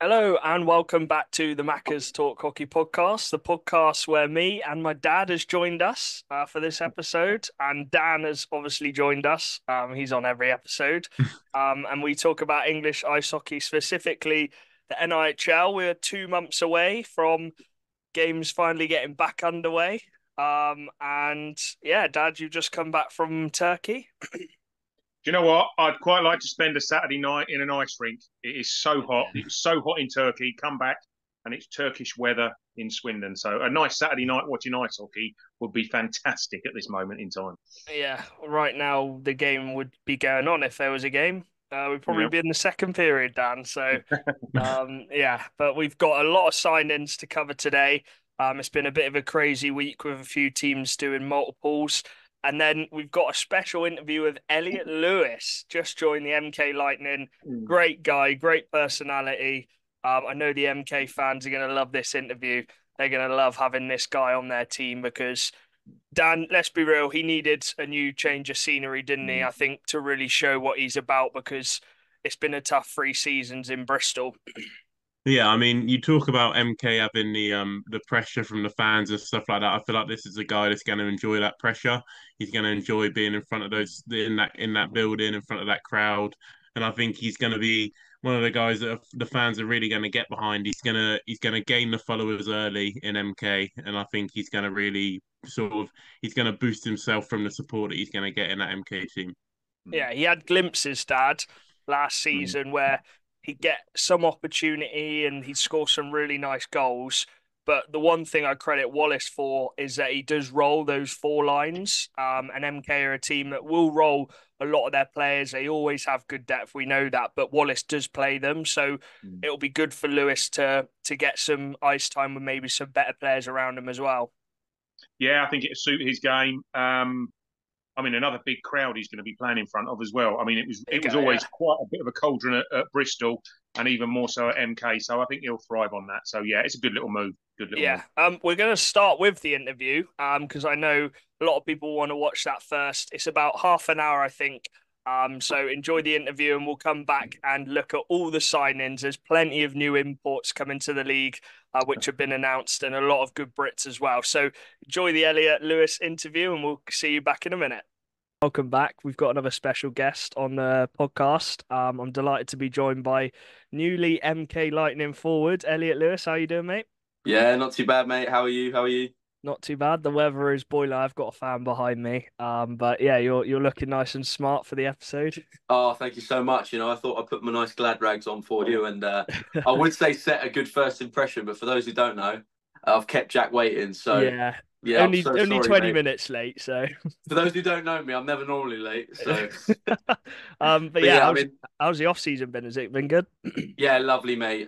Hello and welcome back to the Macca's Talk Hockey podcast, the podcast where me and my dad has joined us for this episode, and Dan has obviously joined us. He's on every episode, and we talk about English ice hockey, specifically the NIHL. We're 2 months away from games finally getting back underway. And yeah, Dad, you've just come back from Turkey. Do you know what? I'd quite like to spend a Saturday night in an ice rink. It is so hot. It was so hot in Turkey. Come back and it's Turkish weather in Swindon. So a nice Saturday night watching ice hockey would be fantastic at this moment in time. Yeah, right now the game would be going on if there was a game. We'd probably Yeah. be in the second period, Dan. So, yeah, but we've got a lot of sign-ins to cover today. It's been a bit of a crazy week with a few teams doing multiples. And then we've got a special interview with Elliot Lewis, just joined the MK Lightning. Mm. Great guy, great personality. I know the MK fans are going to love this interview. They're going to love having this guy on their team because Dan, let's be real, he needed a new change of scenery, didn't he? I think to really show what he's about because it's been a tough 3 seasons in Bristol. Yeah, I mean, you talk about MK having the pressure from the fans and stuff like that. I feel like this is a guy that's going to enjoy that pressure. He's going to enjoy being in front of those in that building, in front of that crowd, and I think he's going to be one of the guys that the fans are really going to get behind. He's gonna gain the followers early in MK, and I think he's going to really he's going to boost himself from the support that he's going to get in that MK team. Yeah, he had glimpses, Dad, last Mm. season where he'd get some opportunity and he'd score some really nice goals. But the one thing I credit Wallace for is that he does roll those 4 lines. And MK are a team that will roll a lot of their players. They always have good depth. We know that, but Wallace does play them. So Mm. it'll be good for Lewis to get some ice time with maybe some better players around him as well. Yeah, I think it'll suit his game. I mean, another big crowd he's going to be playing in front of as well. I mean, it Bigger, was yeah. always quite a bit of a cauldron at Bristol, and even more so at MK. So I think he'll thrive on that. So yeah, it's a good little move. Good little Yeah, move. we're going to start with the interview, because I know a lot of people want to watch that first. It's about half an hour, I think. So enjoy the interview, and we'll come back and look at all the signings. There's plenty of new imports coming to the league, which have been announced, and a lot of good Brits as well. So enjoy the Elliot Lewis interview, and we'll see you back in a minute. Welcome back. We've got another special guest on the podcast. I'm delighted to be joined by newly MK Lightning forward Elliot Lewis. How you doing, mate? Yeah, not too bad, mate. How are you? How are you? Not too bad. The weather is boiling. I've got a fan behind me. But yeah, you're looking nice and smart for the episode. Oh, thank you so much. I thought I'd put my nice glad rags on for you, and I would say set a good first impression. But for those who don't know, I've kept Jack waiting. So Yeah. yeah, I'm Only so only sorry, 20 mate. minutes late, so For those who don't know me, I'm never normally late. So, but but yeah, yeah, I mean, how's the off season been? Has it been good? yeah, lovely, mate.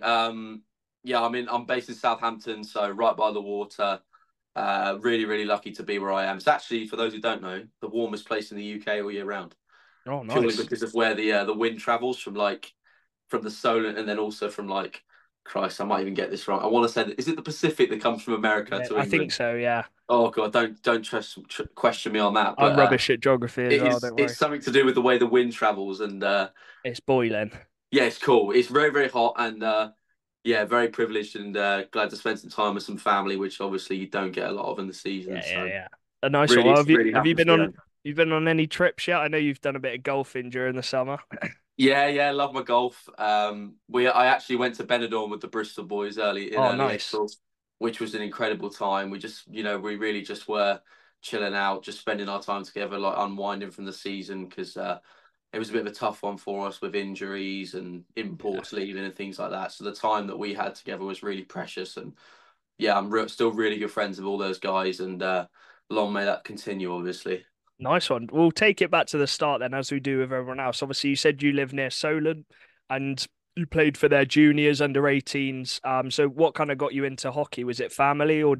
Yeah, I mean, I'm based in Southampton, so right by the water. Really, really lucky to be where I am. It's actually, for those who don't know, the warmest place in the UK all year round, Oh, purely nice. because of where the wind travels from the solar, and then also from Christ, I might even get this wrong. I want to say, is it the Pacific that comes from America Yeah, to I think England? so, yeah. Oh God, don't question me on that. I'm But rubbish at geography as it well, is don't it's worry. something to do with the way the wind travels, and It's boiling. yeah, it's cool. It's very very hot, and yeah, very privileged, and glad to spend some time with some family, which obviously you don't get a lot of in the season. Yeah, yeah, So yeah. A nice one. really, Well, have you really have you happy to been be on home. you've been on any trips yet? I know you've done a bit of golfing during the summer. Yeah, yeah, love my golf. I actually went to Benidorm with the Bristol boys Oh, early nice. April, which was an incredible time. We just, we really just were chilling out, just spending our time together, like unwinding from the season because it was a bit of a tough one for us with injuries and Yeah. imports leaving and things like that. So the time that we had together was really precious. And yeah, still really good friends with all those guys, and long may that continue, obviously. Nice one. We'll take it back to the start then, as we do with everyone else. Obviously, you said you live near Solent and you played for their juniors, under 18s. So what kind of got you into hockey? Was it family or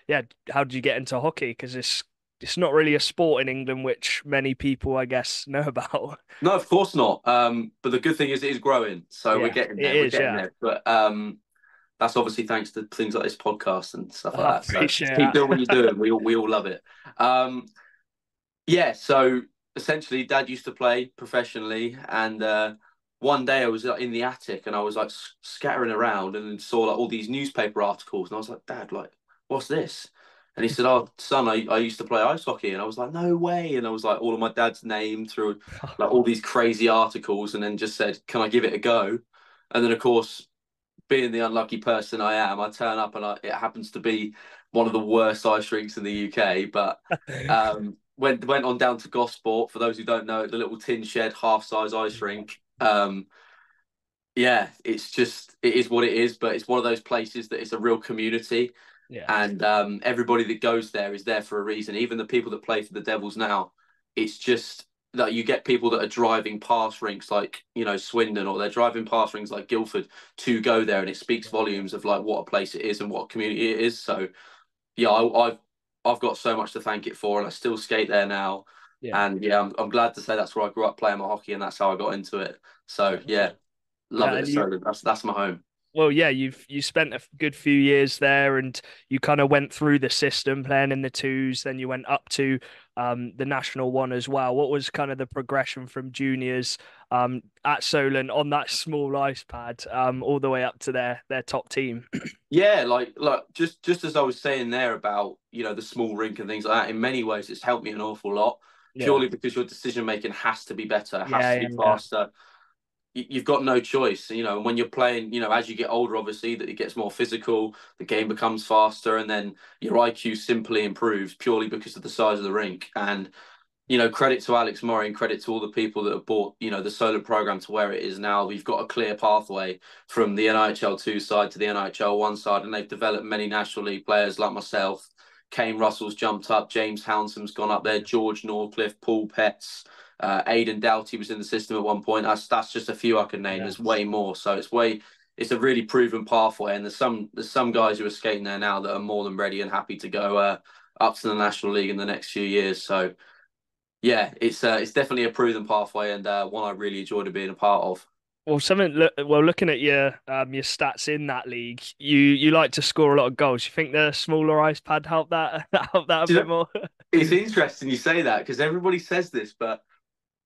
yeah, how did you get into hockey? Because it's not really a sport in England, which many people, I guess, know about. No, of course not. But the good thing is it is growing, so we're Yeah, getting it there. We're is. getting Yeah, there. But that's obviously thanks to things like this podcast and stuff like I that. So appreciate keep doing that. what you're doing. We all love it. Um, yeah. So essentially, Dad used to play professionally, and one day I was in the attic and I was like scattering around and saw like all these newspaper articles and I was like, Dad, like, what's this? And he said, "Oh, son, I used to play ice hockey." And I was like, "No way!" And I was like, all of my dad's name through like all these crazy articles, and then just said, "Can I give it a go?" And then, of course, being the unlucky person I am, I turn up and it happens to be one of the worst ice rinks in the UK. But went on down to Gosport. For those who don't know, the little tin shed, half size ice rink. Yeah, it is what it is. But it's one of those places that it's a real community, Yeah. and everybody that goes there is there for a reason. Even the people that play for the Devils now, it's just that you get people that are driving past rinks like Swindon, or they're driving past rinks like Guildford to go there, and it speaks volumes of like what a place it is and what a community it is. So yeah, I've got so much to thank it for, and I still skate there now. Yeah. And yeah, I'm glad to say that's where I grew up playing my hockey, and that's how I got into it. So yeah, love Yeah, it. and So that's my home. well, yeah, you spent a good few years there, and you kind of went through the system playing in the twos. Then you went up to the national one as well. What was kind of the progression from juniors at Solent on that small ice pad all the way up to their top team? Yeah, like just as I was saying there about the small rink and things like that. In many ways, it's helped me an awful lot, Yeah, purely because your decision making has to be better, has yeah, to yeah, be yeah. faster. You've got no choice, and when you're playing, as you get older, obviously that it gets more physical, the game becomes faster, and then your IQ simply improves purely because of the size of the rink. And credit to Alex Murray and credit to all the people that have brought, the solar program to where it is now. We've got a clear pathway from the NIHL 2 side to the NIHL 1 side, and they've developed many National League players like myself. Kane Russell's jumped up, James Hounsom's gone up there, George Norcliffe, Paul Petts, Aidan Doughty was in the system at one point. That's just a few I can name. Yeah. There's way more. So it's a really proven pathway, and there's some guys who are skating there now that are more than ready and happy to go up to the National League in the next few years. So yeah, it's definitely a proven pathway, and one I really enjoyed being a part of. Well, looking at your stats in that league, you like to score a lot of goals. You think the smaller ice pad helped that help that a Do you bit know, more? it's interesting you say that because everybody says this, but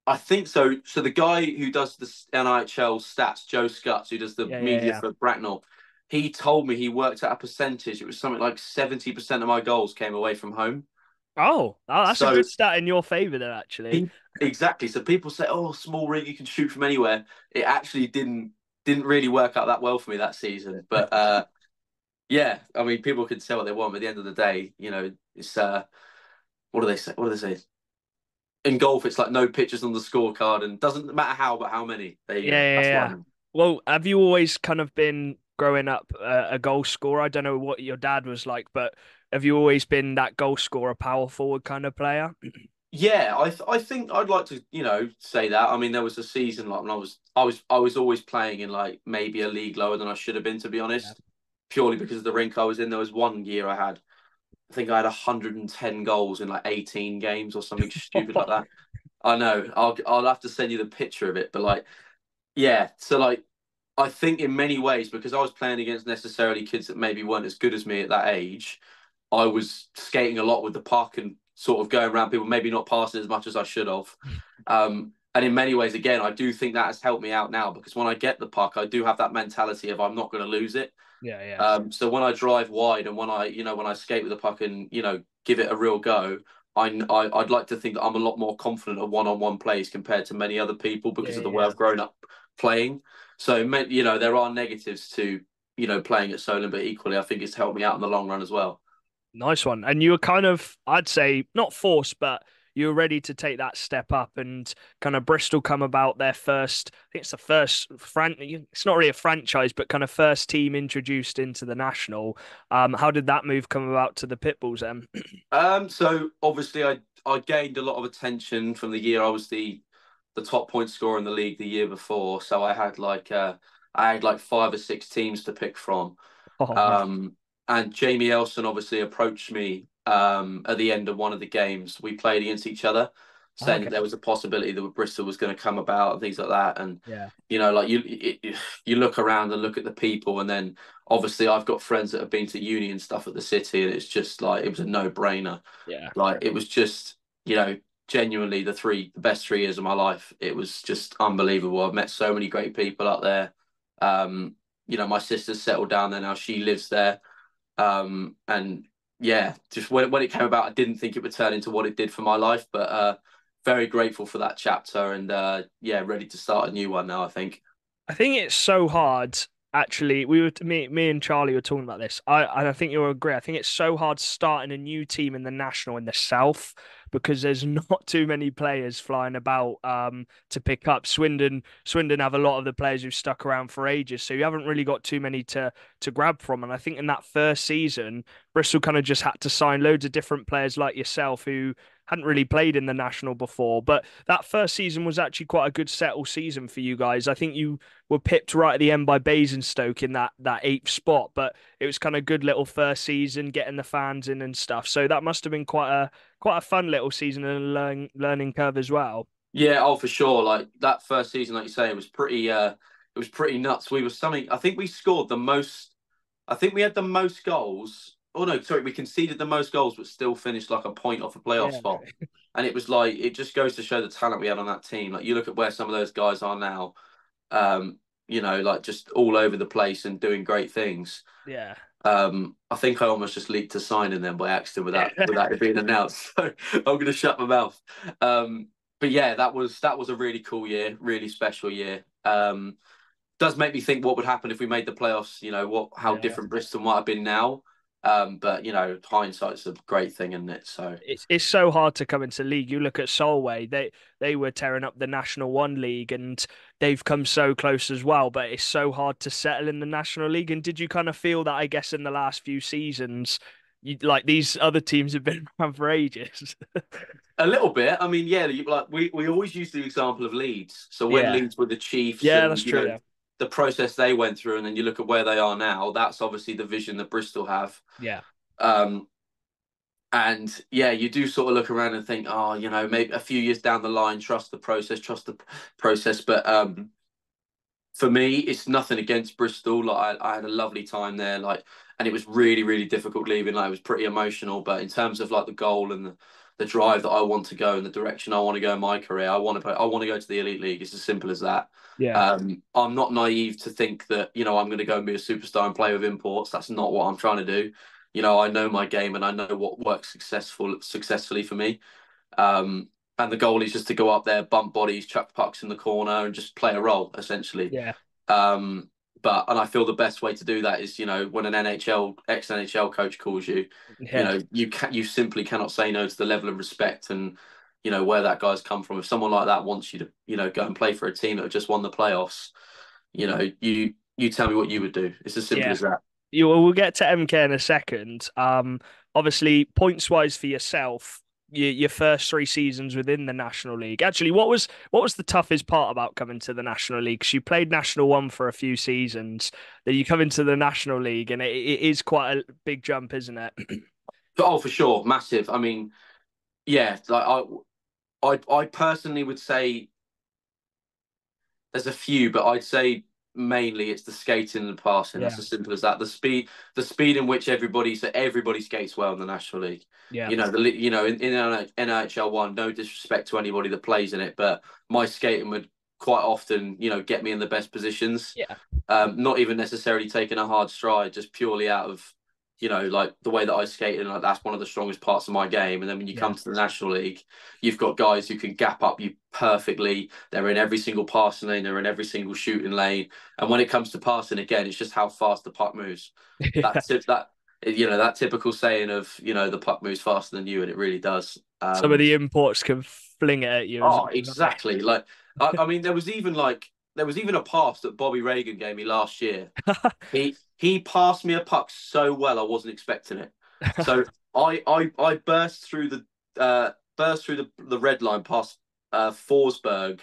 I think so. So the guy who does the NIHL stats, Joe Scutts, who does the Yeah, yeah, media yeah. for Bracknell, he told me he worked out a percentage. It was something like 70% of my goals came away from home. Oh, that's a So good stat in your favor there, actually. exactly. So people say, "Oh, small rig, you can shoot from anywhere." It actually didn't really work out that well for me that season. But yeah, I mean, people can say what they want, but at the end of the day, it's what do they say? What do they say? In golf, it's like no pitches on the scorecard, and doesn't matter how, but how many. There you Yeah, go. yeah, That's what I yeah. mean. Well, have you always kind of been growing up a goal scorer? I don't know what your dad was like, but have you always been that goal scorer, power forward kind of player? Yeah, I think I'd like to say that. I mean, there was a season like when I was always playing in like maybe a league lower than I should have been, to be Yeah. honest, purely because of the rink I was in. There was one year I think I had 110 goals in like 18 games or something stupid like that. I know. I'll have to send you the picture of it, but like, yeah. So like, I think in many ways because I was playing against necessarily kids that maybe weren't as good as me at that age, I was skating a lot with the puck and sort of going around people, maybe not passing as much as I should have. And in many ways, again, I do think that has helped me out now because when I get the puck, I do have that mentality of I'm not going to lose it. Yeah, yeah. So when I drive wide and when I skate with the puck and give it a real go, I'd like to think that I'm a lot more confident of one-on-one plays compared to many other people Yeah, because of the way yeah. I've grown up playing. So there are negatives to playing at Solent, but equally I think it's helped me out in the long run as well. Nice one. And you were kind of, I'd say, not forced, but you were ready to take that step up and kind of Bristol come about their first, I think it's the first it's not really a franchise, but kind of first team introduced into the national. How did that move come about to the Pitbulls then? So obviously I gained a lot of attention from the year I was the top point scorer in the league the year before. So I had like 5 or 6 teams to pick from. Oh, man. And Jamie Elson obviously approached me at the end of one of the games. We played against each other, saying Okay. that there was a possibility that Bristol was going to come about and things like that. And Yeah. like you look around and look at the people, and then obviously I've got friends that have been to uni and stuff at the city, and it's just like it was a no brainer. Yeah. Like it was just you know genuinely the best 3 years of my life. It was just unbelievable. I've met so many great people up there. My sister's settled down there now. She lives there. And yeah, just when it came about, I didn't think it would turn into what it did for my life, but very grateful for that chapter, and ready to start a new one now, I think. I think it's so hard. Actually, me and Charlie were talking about this. I think you'll agree. I think it's so hard starting a new team in the national in the south because there's not too many players flying about to pick up. Swindon have a lot of the players who've stuck around for ages, so you haven't really got too many to grab from. And I think in that first season, Bristol kind of just had to sign loads of different players like yourself who hadn't really played in the national before. But that first season was actually quite a good settle season for you guys. I think you were pipped right at the end by Basingstoke in that eighth spot, but it was kind of good little first season, getting the fans in and stuff. So that must have been quite a fun little season and a learning curve as well. Yeah, oh for sure. Like that first season, like you say, it was pretty nuts. I think we scored the most. I think we had the most goals. Oh no, sorry, we conceded the most goals, but still finished like a point off a playoff Yeah. spot. And it was like it just goes to show the talent we had on that team. Like you look at where some of those guys are now, like just all over the place and doing great things. Yeah. I think I almost just leaked a signing them by accident without it being announced. So I'm going to shut my mouth. But yeah, that was a really cool year, really special year. Does make me think what would happen if we made the playoffs. How different Bristol might have been now. But hindsight's a great thing, isn't it? So it's so hard to come into league. You look at Solway; they were tearing up the National One League, and they've come so close as well. But it's so hard to settle in the National League. And did you kind of feel that? I guess in the last few seasons, like these other teams have been around for ages. a little bit. I mean, yeah, like we always use the example of Leeds. So when Yeah, Leeds were the Chiefs, yeah, and that's true. Yeah, the process they went through, and then you look at where they are now. That's obviously the vision that Bristol have. yeah, Um, and yeah, you do sort of look around and think, oh, maybe a few years down the line, trust the process. But for me, it's nothing against Bristol. Like I had a lovely time there. Like, and it was really, really difficult leaving. Like, it was pretty emotional. But in terms of like the goal and the drive that I want to go and the direction I want to go in my career, I want to go to the elite league. It's as simple as that. yeah, I'm not naive to think that I'm going to go and be a superstar and play with imports. That's not what I'm trying to do. I know my game and I know what works successfully for me. And the goal is just to go up there, bump bodies, chuck pucks in the corner, and just play a role essentially. yeah, And I feel the best way to do that is, when an ex-NHL coach calls you, yeah, you simply cannot say no to the level of respect and where that guy's come from. If someone like that wants you to go and play for a team that have just won the playoffs, you tell me what you would do. It's as simple yeah. as that. We'll get to MK in a second. Obviously, points wise for yourself, your first 3 seasons within the National League. Actually, what was the toughest part about coming to the National League? Because you played National One for a few seasons, then you come into the National League, and it is quite a big jump, isn't it? Oh, for sure, massive. I mean, yeah, like I personally would say there's a few, but I'd say mainly it's the skating and the passing. Yeah, That's as simple as that. The speed in which everybody skates well in the National League. yeah, In NIHL one, no disrespect to anybody that plays in it, but my skating would quite often, get me in the best positions. yeah, Not even necessarily taking a hard stride, just purely out of like the way that I skate, and like that's one of the strongest parts of my game. And then when you yeah, come to the National League, you've got guys who can gap up you perfectly. They're in every single passing lane, they're in every single shooting lane. And when it comes to passing, again, it's just how fast the puck moves. yeah. That typical saying of the puck moves faster than you, and it really does. Some of the imports can fling it at you. Oh, exactly. Like I mean, there was even a pass that Bobby Reagan gave me last year. He passed me a puck so well I wasn't expecting it. So I burst through the red line past Forsberg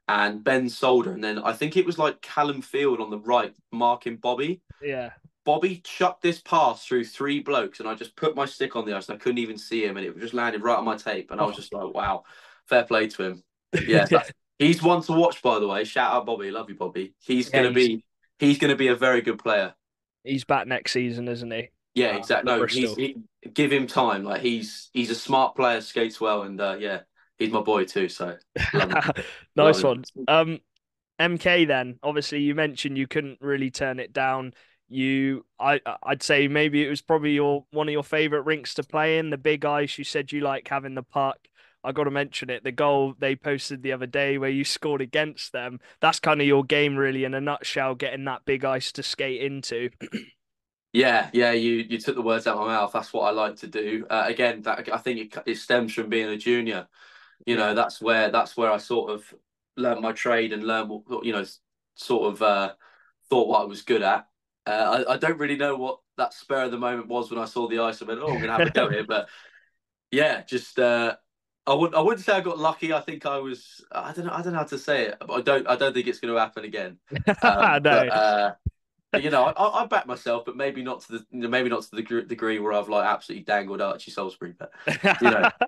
and Ben Solder, and then I think it was like Callum Field on the right marking Bobby. Yeah. Bobby chucked this pass through 3 blokes, and I just put my stick on the ice and I couldn't even see him, and it just landed right on my tape, and I was just like, wow, fair play to him. Yeah, he's one to watch, by the way. Shout out Bobby, love you, Bobby. He's gonna be a very good player. He's back next season, isn't he? Yeah, exactly. No, Bristol. give him time. Like he's a smart player, skates well, and yeah, he's my boy too. So love him, love Nice him. one. MK then, obviously you mentioned you couldn't really turn it down. I'd say maybe it was probably one of your favorite rinks to play in, the big ice. You said you like having the puck. I got to mention it, the goal they posted the other day where you scored against them. That's kind of your game really in a nutshell, getting that big ice to skate into. Yeah, yeah, you took the words out of my mouth. That's what I like to do. Again, that I think it stems from being a junior. You know, Yeah. that's where I sort of learned my trade and learned what, sort of thought what I was good at. I don't really know what that spur of the moment was when I saw the ice. I went, oh, I'm gonna have a go here. But yeah, just I wouldn't say I got lucky. I think I was. I don't know how to say it. But I don't think it's going to happen again. But No. I back myself, but maybe not to the degree where I've like absolutely dangled Archie Salisbury. But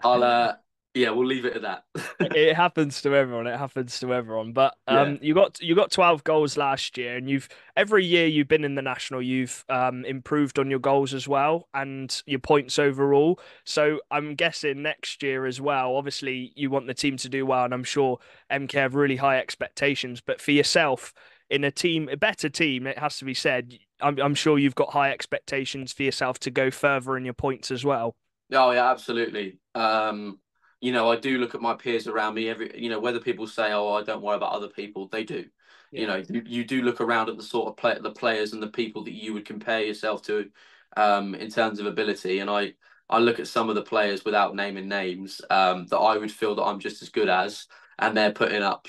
I'll yeah, we'll leave it at that. It happens to everyone. It happens to everyone. But Yeah. you got 12 goals last year, and you've every year you've been in the national, you've improved on your goals as well and your points overall. So I'm guessing next year as well. Obviously, you want the team to do well, and I'm sure MK have really high expectations. But for yourself, in a better team, it has to be said. I'm sure you've got high expectations for yourself to go further in your points as well. Oh yeah, absolutely. I do look at my peers around me whether people say, "Oh, I don't worry about other people," they do. Yeah. You do look around at the sort of the players and the people that you would compare yourself to, in terms of ability. And I look at some of the players without naming names, that I would feel that I'm just as good as, and they're putting up,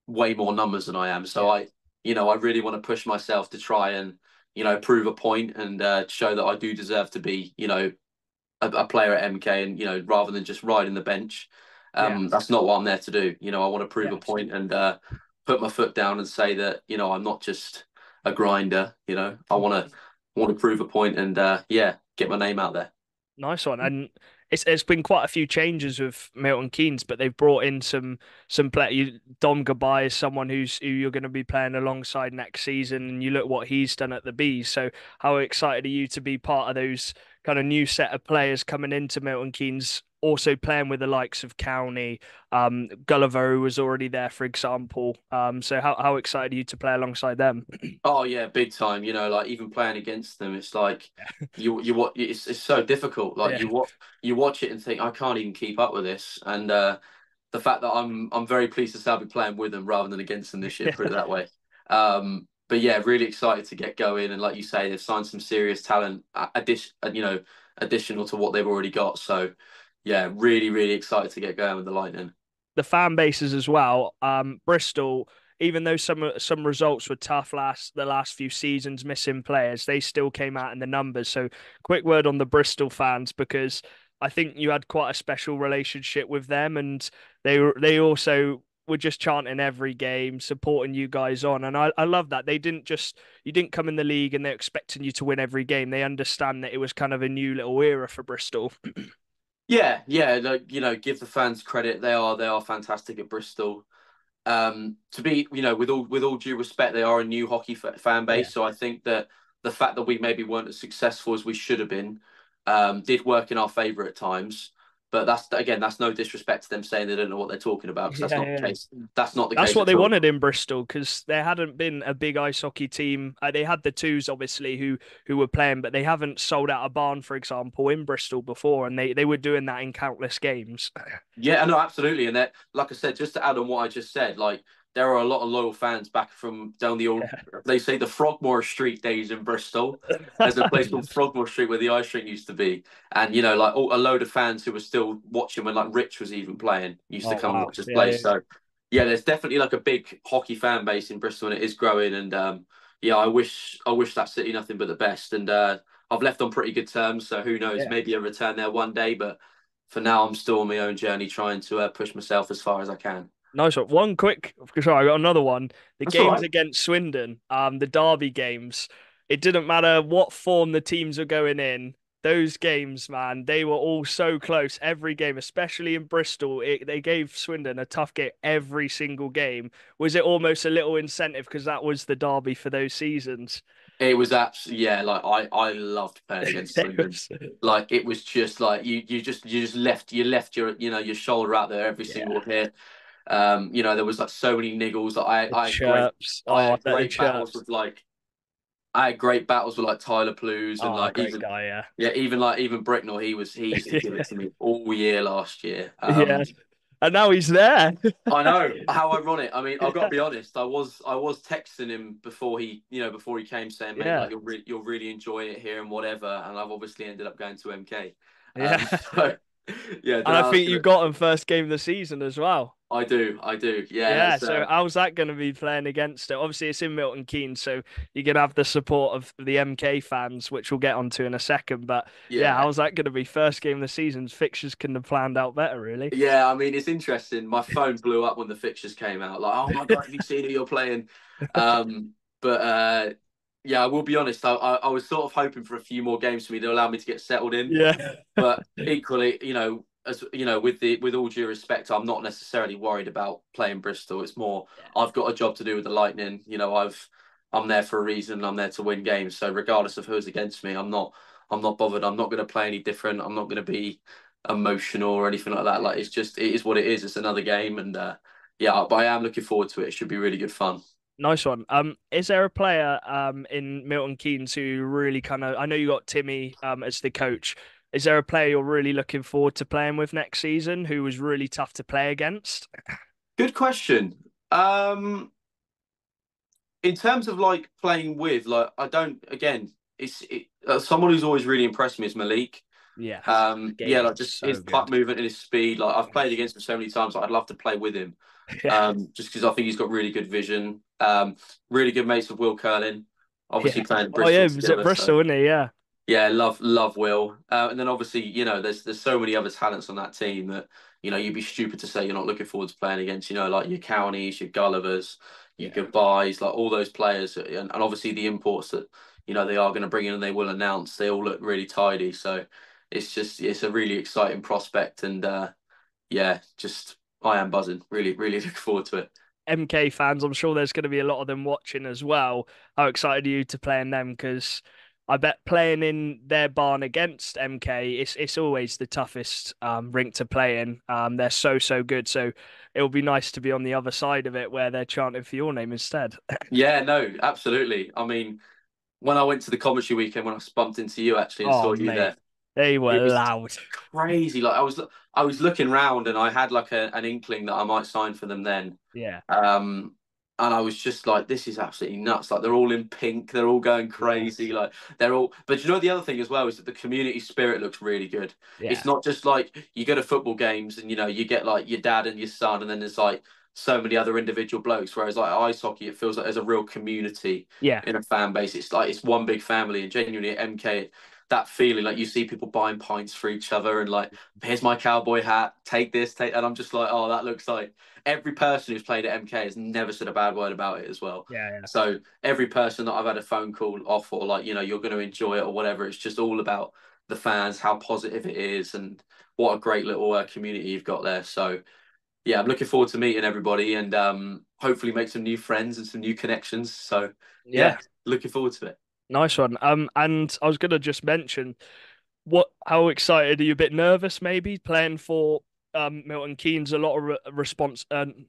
way more numbers than I am. So Yeah. I really want to push myself to try and, prove a point and show that I do deserve to be, a player at MK, and rather than just riding the bench. Yeah. That's not what I'm there to do. I want to prove Yeah. a point and put my foot down and say that I'm not just a grinder. I want to prove a point and yeah, get my name out there. Nice one. And it's been quite a few changes with Milton Keynes, but they've brought in some play. Dom Gabai is someone who you're going to be playing alongside next season, and you look what he's done at the Bees. So how excited are you to be part of those kind of new set of players coming into Milton Keynes? Also playing with the likes of County, Gulliver, who was already there, for example. So how excited are you to play alongside them? Oh yeah, big time. Like even playing against them, it's like you what it's so difficult. Like Yeah. you watch it and think I can't even keep up with this. And the fact that I'm very pleased to say I'll be playing with them rather than against them this year. Put it that way. But yeah, really excited to get going. And like you say, they've signed some serious talent, additional to what they've already got. So yeah, really really excited to get going with the Lightning. The fan bases as well. Bristol, even though some results were tough the last few seasons, missing players, they still came out in the numbers. So, quick word on the Bristol fans, because I think you had quite a special relationship with them, and they also were just chanting every game, supporting you guys on, and I love that. You didn't come in the league and they're expecting you to win every game. They understand that it was kind of a new little era for Bristol. Yeah, yeah, like, give the fans credit. They are fantastic at Bristol. To be, with all due respect, they are a new hockey fan Yeah. base. So I think that the fact that we maybe weren't as successful as we should have been, did work in our favour at times. But that's no disrespect to them saying they don't know what they're talking about, because that's Yeah, not the yeah. case. That's not the That's case what at they all. wanted in Bristol because there hadn't been a big ice hockey team. They had the twos, obviously, who were playing, but they haven't sold out a barn, for example, in Bristol before, and they were doing that in countless games. Yeah, no, absolutely. And that, like I said, just to add on what I just said, like there are a lot of loyal fans back from down the old, they say the Frogmore Street days in Bristol. There's a place called Frogmore Street where the ice rink used to be. And, like a load of fans who were still watching when like Rich was even playing, used to Oh come and wow! watch us Yeah, play. yeah. So, yeah, there's definitely like a big hockey fan base in Bristol and it is growing. And yeah, I wish that city nothing but the best. And I've left on pretty good terms. So who knows, Yeah. maybe a return there one day. But for now, I'm still on my own journey trying to push myself as far as I can. Nice one. One quick, sorry, I got another one. The That's all games right. against Swindon, the derby games. It didn't matter what form the teams were going in. those games, man, they were all so close. Every game, especially in Bristol, they gave Swindon a tough game every single game. Was it almost a little incentive because that was the derby for those seasons? It was absolutely, yeah, like I loved playing against It Swindon. was, Like it was just like you just left your your shoulder out there every yeah, single hit. There was like so many niggles that the chirps. I Oh, had the great battles chirps. with like I had great battles with like Tyler Plews and Oh, like great even guy, yeah. yeah, even Bricknell, he used to give it to me all year last year. Yeah. And now he's there. I know how ironic. I mean, I've got to be honest. I was texting him before he came saying, mate, Yeah. like you'll really enjoy it here and whatever. And I've obviously ended up going to MK. Yeah. So yeah, And don't I ask think you him. got him first game of the season as well. I do. Yeah, Yeah, that's so how's that going to be playing against it? Obviously, it's in Milton Keynes, so you're going to have the support of the MK fans, which we'll get onto in a second. But yeah, yeah. how's that going to be? First game of the season, fixtures couldn't have planned out better, really. Yeah, I mean, it's interesting. My phone blew up when the fixtures came out. Like, oh my God, have you seen who you're playing? But yeah, I will be honest. I was sort of hoping for a few more games for me to allow me to get settled in. Yeah. But equally, as with all due respect, I'm not necessarily worried about playing Bristol. It's more I've got a job to do with the Lightning. I'm there for a reason. I'm there to win games. So regardless of who's against me, I'm not bothered. I'm not going to play any different. I'm not going to be emotional or anything like that. Like it is what it is. It's another game, and yeah, but I am looking forward to it. It should be really good fun. Nice one. Is there a player in Milton Keynes who really kind of? I know you got Timmy as the coach. Is there a player you're really looking forward to playing with next season who was really tough to play against? Good question. In terms of like playing with, like I don't. Again, someone who's always really impressed me is Malik. Yeah, Yeah, game like is just so his puck good. movement and his speed. Like I've played against him so many times. Like, I'd love to play with him. Yeah, Just because I think he's got really good vision. Really good mates with Will Curlin. yeah. Obviously playing at Oh yeah, Bristol he was at together. So Bristol, wasn't he? Yeah, yeah, love Will. And then obviously, there's so many other talents on that team that, you'd be stupid to say you're not looking forward to playing against, like your Counties, your Gullivers, your yeah. Goodbyes, like all those players. And obviously the imports that, they are going to bring in and they will announce, they all look really tidy. So it's a really exciting prospect. And yeah, just I am buzzing. Really, really looking forward to it. MK fans, I'm sure there's going to be a lot of them watching as well. How excited are you to play in them? Because I bet playing in their barn against MK, it's always the toughest rink to play in. They're so good. So it'll be nice to be on the other side of it where they're chanting for your name instead. Yeah, no, absolutely. I mean, when I went to the commentary weekend, when I bumped into you actually and Oh saw you there, mate, they were it was loud. crazy. Like I was looking round and I had like an inkling that I might sign for them then. Yeah, Um, and I was just like, this is absolutely nuts. Like they're all in pink, they're all going yeah, crazy. Like they're all. But the other thing as well is that the community spirit looks really good. It's yeah, not just like you go to football games and you get like your dad and your son, and then there's like so many other individual blokes. Whereas like ice hockey, it feels like there's a real community yeah, in a fan base. It's like it's one big family, and genuinely at MK, that feeling like you see people buying pints for each other and like, here's my cowboy hat, take this, take, and I'm just like, oh, that looks like every person who's played at MK has never said a bad word about it as well. yeah, So every person that I've had a phone call off or like, you're going to enjoy it or whatever, it's just all about the fans, how positive it is, and what a great little community you've got there. So yeah, I'm looking forward to meeting everybody and hopefully make some new friends and some new connections. So yeah. yeah, looking forward to it. Nice one. And I was gonna just mention how excited are you? A bit nervous, maybe playing for Milton Keynes. A lot of response.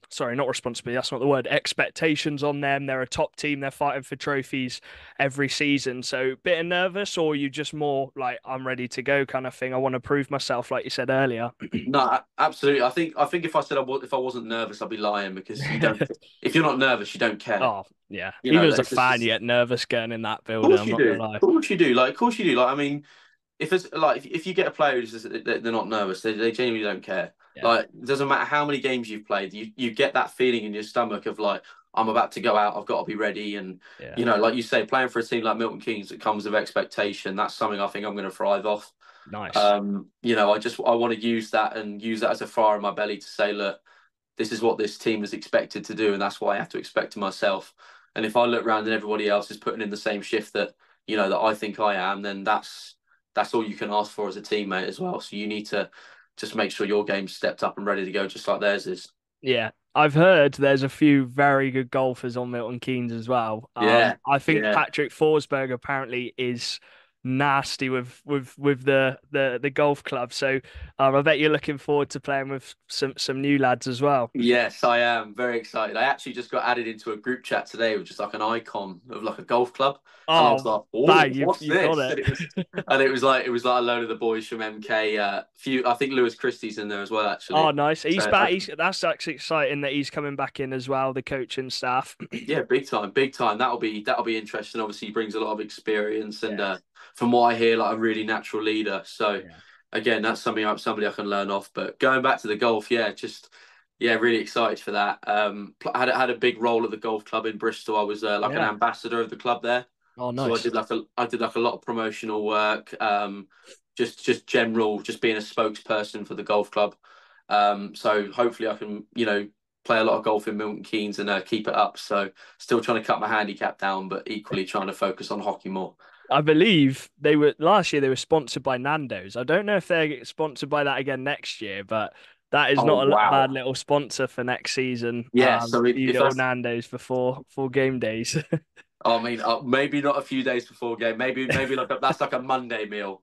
Sorry, not responsibility. That's not the word. Expectations on them. They're a top team. They're fighting for trophies every season. So, bit of nervous, or are you just more like I'm ready to go kind of thing? I want to prove myself, like you said earlier. No, absolutely. I think if I said if I wasn't nervous, I'd be lying because you don't. If you're not nervous, you don't care. Oh yeah. Even as a It's fan, you just, get nervous going in that of building. course I'm you not do. gonna lie. Of course you do. Like, of course you do. Like, I mean, if it's like if you get a player who's just, they're not nervous, they genuinely don't care. Yeah. Like, it doesn't matter how many games you've played, you get that feeling in your stomach of like, I'm about to go out, I've got to be ready, and Yeah. like you say, playing for a team like Milton Keynes that comes with expectation, that's something I think I'm going to thrive off. Nice. I want to use that and use that as a fire in my belly to say, look, this is what this team is expected to do, and that's what I have to expect of myself. And if I look around and everybody else is putting in the same shift that that I think I am, then that's all you can ask for as a teammate as well. So you need to just make sure your game's stepped up and ready to go, just like theirs is. Yeah, I've heard there's a few very good golfers on Milton Keynes as well. Yeah, I think yeah. Patrick Forsberg apparently is nasty with the golf club. So I bet you're looking forward to playing with some new lads as well. Yes, I am very excited. I actually just got added into a group chat today with just like an icon of like a golf club, and I was Oh, like, "Oh, bang, what's you've got this?" it. And it was like a load of the boys from MK. Few, I think Lewis Christie's in there as well, Oh, actually. nice. He's So back. That's actually exciting that he's coming back in as well, the coaching staff. yeah, big time, big time. That'll be interesting. Obviously, he brings a lot of experience, and Yeah, from what I hear, like a really natural leader. So yeah, again, that's somebody I can learn off. But going back to the golf, yeah, really excited for that. I had a big role at the golf club in Bristol. I was like an yeah. ambassador of the club there. Oh, So nice. I did like a lot of promotional work, just general, just being a spokesperson for the golf club. So hopefully I can, play a lot of golf in Milton Keynes and keep it up. So still trying to cut my handicap down, but equally trying to focus on hockey more. I believe they were last year. They were sponsored by Nando's. I don't know if they're sponsored by that again next year, but that is Oh not a bad wow. little sponsor for next season. Yeah, so Few if little that's Nando's for game days. I mean, maybe not a few days before game. Maybe that's like a Monday meal.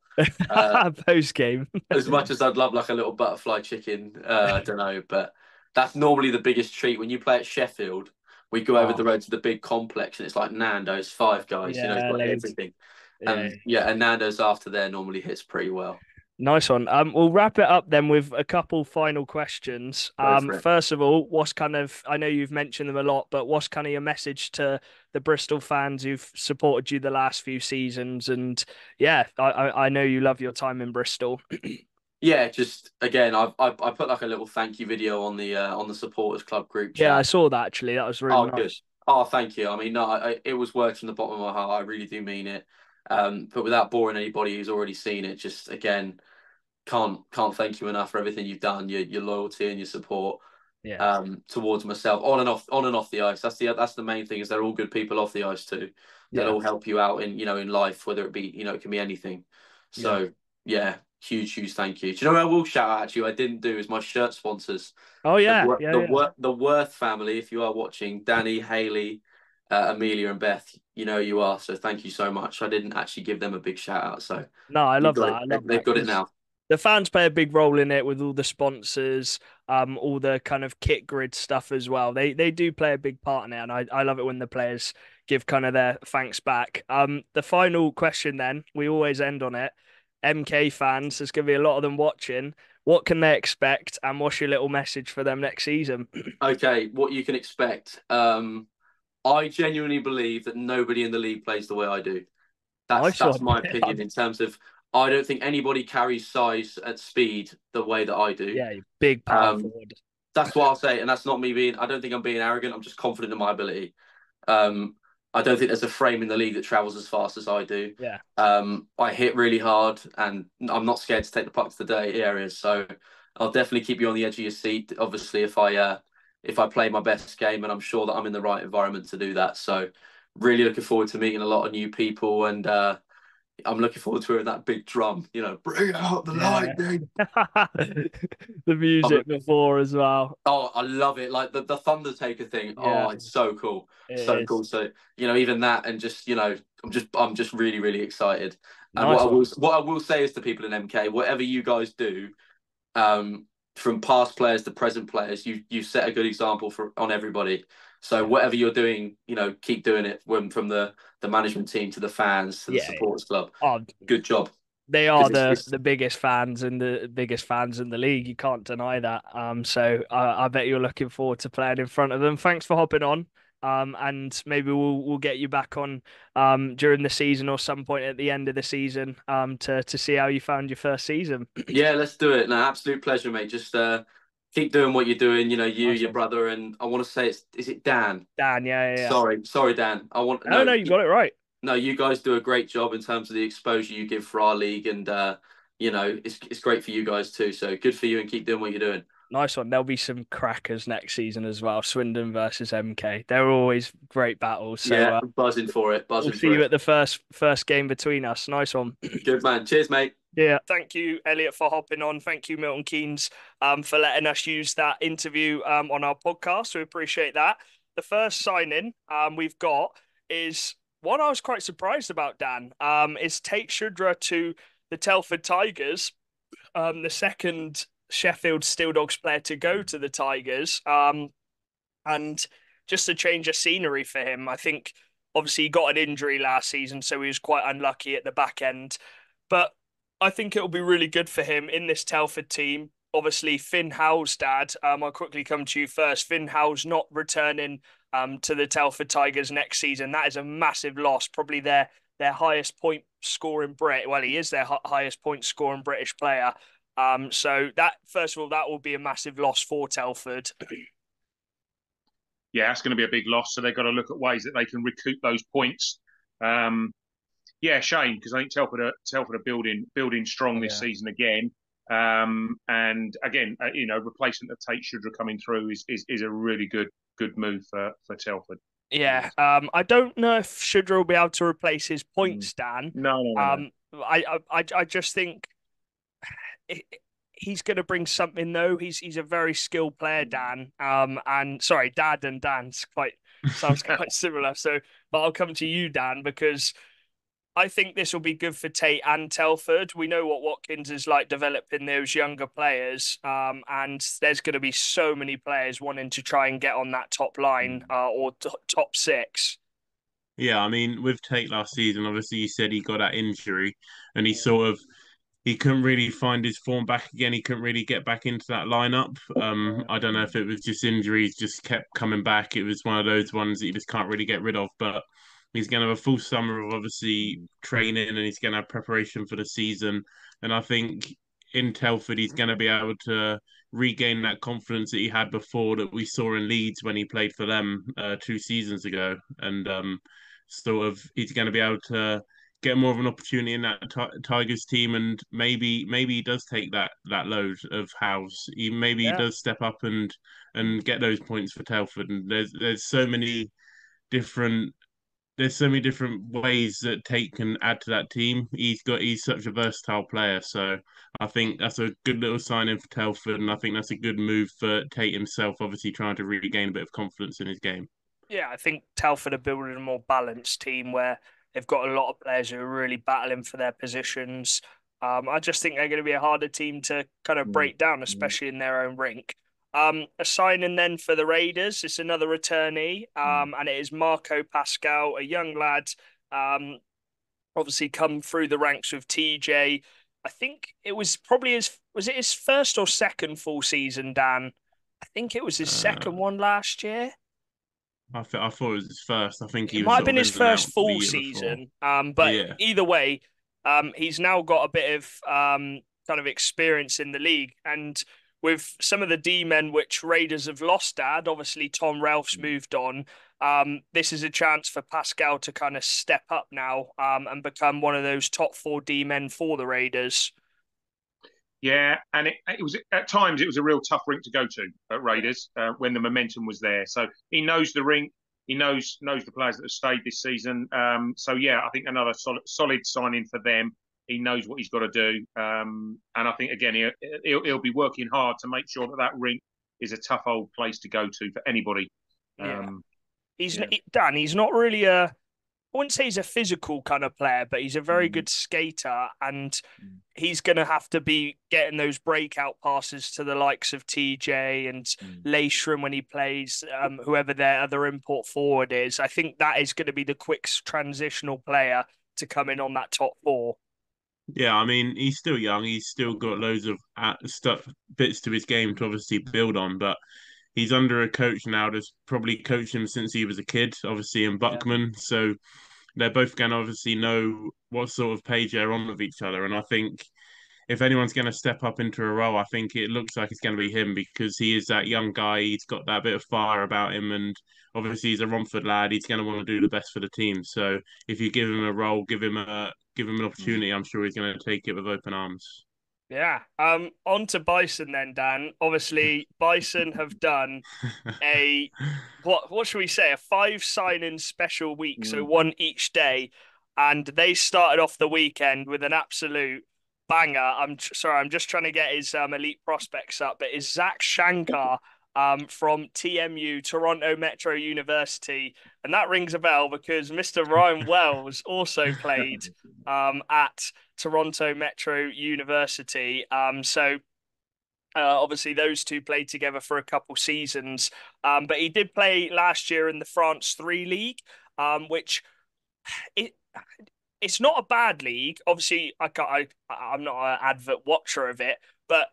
Uh, Post game. as much as I'd love like a little butterfly chicken, I don't know, but that's normally the biggest treat when you play at Sheffield. We go over Oh, the road to the big complex, and it's like Nando's, Five Guys. It's yeah, got loads. everything, Yeah. and yeah, and Nando's after there normally hits pretty well. Nice one. We'll wrap it up then with a couple final questions. Go for it. First of all, what's kind of, I know you've mentioned them a lot, but what's kind of your message to the Bristol fans who've supported you the last few seasons? And yeah, I know you love your time in Bristol. Yeah, just again, I put like a little thank you video on the supporters club group Yeah, I chat. saw that actually. That was really Oh, good. nice. Oh, thank you. I mean, no, it was words from the bottom of my heart. I really do mean it. But without boring anybody who's already seen it, just again, can't thank you enough for everything you've done, your loyalty and your support Yeah, towards myself on and off the ice. That's the main thing is they're all good people off the ice too. They'll yeah, all help you out in life, whether it be it can be anything. yeah. So yeah, huge thank you. Do you know what I will shout out actually? I didn't do is my shirt sponsors. Oh The yeah, Wor- yeah, the yeah. Wor- the Worth family, if you are watching, Danny, Haley, Amelia, and Beth, you know you are. So thank you so much. I didn't actually give them a big shout out, so No, I you've love got that. it. I They, love they've that got it because now. the fans play a big role in it with all the sponsors, all the kind of kit grid stuff as well. They do play a big part in it, and I love it when the players give kind of their thanks back. The final question then, we always end on it. MK fans, there's gonna be a lot of them watching. What can they expect, and what's your little message for them next season? Okay, what you can expect. I genuinely believe that nobody in the league plays the way I do. That's Nice that's one. my opinion in terms of I don't think anybody carries size at speed the way that I do. Yeah, big power Um, forward. that's what I'll say, and that's not me being. I don't think I'm being arrogant. I'm just confident in my ability. Um, I don't think there's a frame in the league that travels as fast as I do. Yeah, I hit really hard, and I'm not scared to take the puck to the dirty areas. So I'll definitely keep you on the edge of your seat. Obviously, if I play my best game, and I'm sure that I'm in the right environment to do that. So really looking forward to meeting a lot of new people, and I'm looking forward to hearing that big drum. Bring out the yeah. lightning. The music before as well. Oh, I love it. Like the Thundertaker thing. Yeah, Oh, it's so cool. it So is. cool. So, even that and just, I'm just really, really excited. And what Nice I one. will what I will say is to people in MK, whatever you guys do, from past players to present players, you set a good example for on everybody. So Yeah, whatever you're doing, keep doing it from the management team to the fans to the yeah. supporters club. Oh, Good job. they are Because the biggest fans and the biggest fans in the league. You can't deny that. So I bet you're looking forward to playing in front of them. Thanks for hopping on. And maybe we'll get you back on during the season or some point at the end of the season to see how you found your first season. Yeah, let's do it. No, absolute pleasure, mate. Just keep doing what you're doing. Nice Your one. brother, and I want to say is it Dan? Dan, yeah, yeah, yeah. Sorry, Dan. I want No, no, you got it right. no. You guys do a great job in terms of the exposure you give for our league, and it's great for you guys too. So good for you, and keep doing what you're doing. Nice one. There'll be some crackers next season as well. Swindon versus MK. They're always great battles. So Yeah, buzzing for it. we'll Buzzing see for you it. at the first game between us. Nice one. Good man. Cheers, mate. Yeah. Thank you, Elliot, for hopping on. Thank you, Milton Keynes, for letting us use that interview on our podcast. We appreciate that. The first signing we've got is one I was quite surprised about, Dan. Is Tate Shudra to the Telford Tigers, the second Sheffield Steel Dogs player to go to the Tigers. And just a change of scenery for him. I think obviously he got an injury last season, so he was quite unlucky at the back end. But I think it'll be really good for him in this Telford team. Obviously, Finn Howe's dad. I'll quickly come to you first. Finn Howe's not returning to the Telford Tigers next season. That is a massive loss. Probably their highest point scoring Brit. Well, he is their highest point scoring British player. So that first of all, that will be a massive loss for Telford. Yeah, that's going to be a big loss. So they've got to look at ways that they can recoup those points. Yeah, shame, because I think Telford are building strong this season again. And again, replacement of Tate Shudra coming through is a really good move for Telford. Yeah, I don't know if Shudra will be able to replace his points, Dan. No. I just think he's going to bring something though. He's a very skilled player, Dan. And sorry, Dad and Dan's sounds quite similar. So, but I'll come to you, Dan, because I think this will be good for Tate and Telford. We know what Watkins is like developing those younger players, and there's going to be so many players wanting to try and get on that top line or top six. Yeah, I mean, with Tate last season, obviously you said he got that injury, and he couldn't really find his form back again. He couldn't really get back into that lineup. I don't know if it was just injuries just kept coming back. It was one of those ones that you just can't really get rid of. But he's going to have a full summer of obviously training, and he's going to have preparation for the season. And I think in Telford, he's going to be able to regain that confidence that he had before that we saw in Leeds when he played for them 2 seasons ago. And sort of he's going to be able to get more of an opportunity in that Tigers team, and maybe he does take that load of House. He does step up and get those points for Telford. And there's so many different ways that Tate can add to that team. He's such a versatile player, so I think that's a good little signing for Telford, and I think that's a good move for Tate himself. Obviously, trying to regain a bit of confidence in his game. Yeah, I think Telford are building a more balanced team where they've got a lot of players who are really battling for their positions. I just think they're going to be a harder team to kind of break down, especially in their own rink. A signing then for the Raiders, it's another returnee, and it is Marco Pascal, a young lad, obviously come through the ranks with TJ. I think it was probably was it his first or second full season, Dan? I think it was his second one last year. I thought it was his first. I think he It was might have sort been of his in and out first the full year before. season. But Yeah. either way, he's now got a bit of kind of experience in the league. And with some of the D men which Raiders have lost, Dad, obviously Tom Ralph's moved on. This is a chance for Pascal to kind of step up now and become one of those top 4 D men for the Raiders. Yeah, and it was at times it was a real tough rink to go to at Raiders when the momentum was there. So he knows the rink, he knows the players that have stayed this season. So yeah, I think another solid signing for them. He knows what he's got to do, and I think again he'll be working hard to make sure that rink is a tough old place to go to for anybody. Dan. He's not really I wouldn't say he's a physical kind of player, but he's a very good skater, and he's going to have to be getting those breakout passes to the likes of TJ and Leishram when he plays, whoever their other import forward is. I think that is going to be the quick transitional player to come in on that top 4. Yeah, I mean, he's still young. He's still got loads of bits to his game to obviously build on, but he's under a coach now that's probably coached him since he was a kid, obviously in Buckman. So they're both going to obviously know what sort of page they're on with each other. And I think if anyone's going to step up into a role, I think it looks like it's going to be him, because he is that young guy. He's got that bit of fire about him, and obviously he's a Romford lad. He's going to want to do the best for the team. So if you give him a role, give him an opportunity, I'm sure he's going to take it with open arms. Yeah. On to Bison then, Dan. Obviously, Bison have done a what should we say? A five sign-in special week, so Mm. one each day, and they started off the weekend with an absolute banger. Sorry, I'm just trying to get his elite prospects up, but is Zach Shankar from TMU, Toronto Metro University, and that rings a bell because Mr. Ryan Wells also played at Toronto Metro University. Obviously, those two played together for a couple seasons, but he did play last year in the France 3 League, which it it's not a bad league. Obviously, I'm not an advert watcher of it, but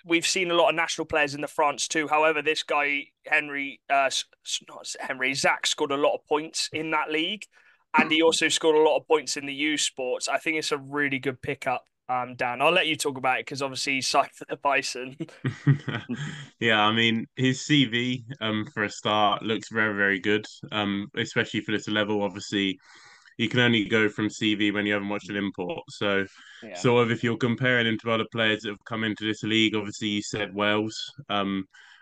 we've seen a lot of national players in the France too. However, this guy not Henry, Zach scored a lot of points in that league, and he also scored a lot of points in the U Sports. I think it's a really good pickup. Dan, I'll let you talk about it because obviously he's signed for the Bison. Yeah, I mean his CV for a start looks very, very good. Especially for this level. Obviously, you can only go from CV when you haven't watched an import. So Yeah. sort of if you're comparing him to other players that have come into this league, obviously you said Wales.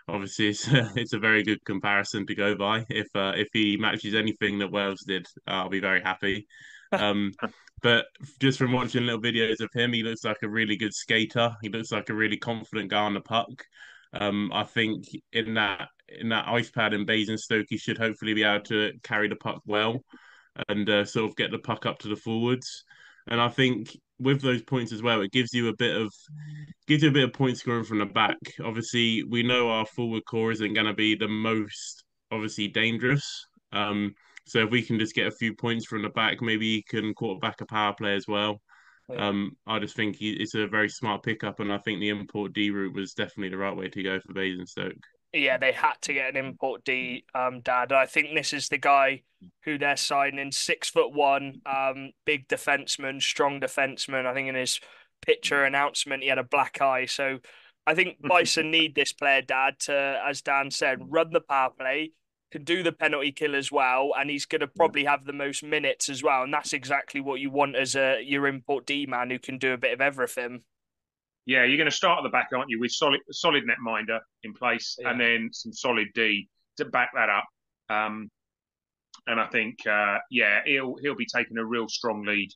Obviously it's a very good comparison to go by. If he matches anything that Wales did, I'll be very happy. Um, but just from watching little videos of him, he looks like a really good skater. He looks like a really confident guy on the puck. I think in that ice pad in Basingstoke, he should hopefully be able to carry the puck well and sort of get the puck up to the forwards. And I think with those points as well, it gives you a bit of point scoring from the back. Obviously, we know our forward core isn't going to be the most obviously dangerous. So if we can just get a few points from the back, maybe he can quarterback a power play as well. Yeah. I just think it's a very smart pickup, and I think the import D route was definitely the right way to go for Basingstoke. Yeah, they had to get an import D, Dad. I think this is the guy who they're signing, 6'1", big defenseman, strong defenseman. I think in his picture announcement he had a black eye. So I think Bison need this player, Dad, to, as Dan said, run the power play, can do the penalty kill as well, and he's going to probably have the most minutes as well. And that's exactly what you want as your import D man who can do a bit of everything. Yeah, you're going to start at the back, aren't you, with solid netminder in place, Yeah. and then some solid D to back that up. And I think, yeah, he'll be taking a real strong lead.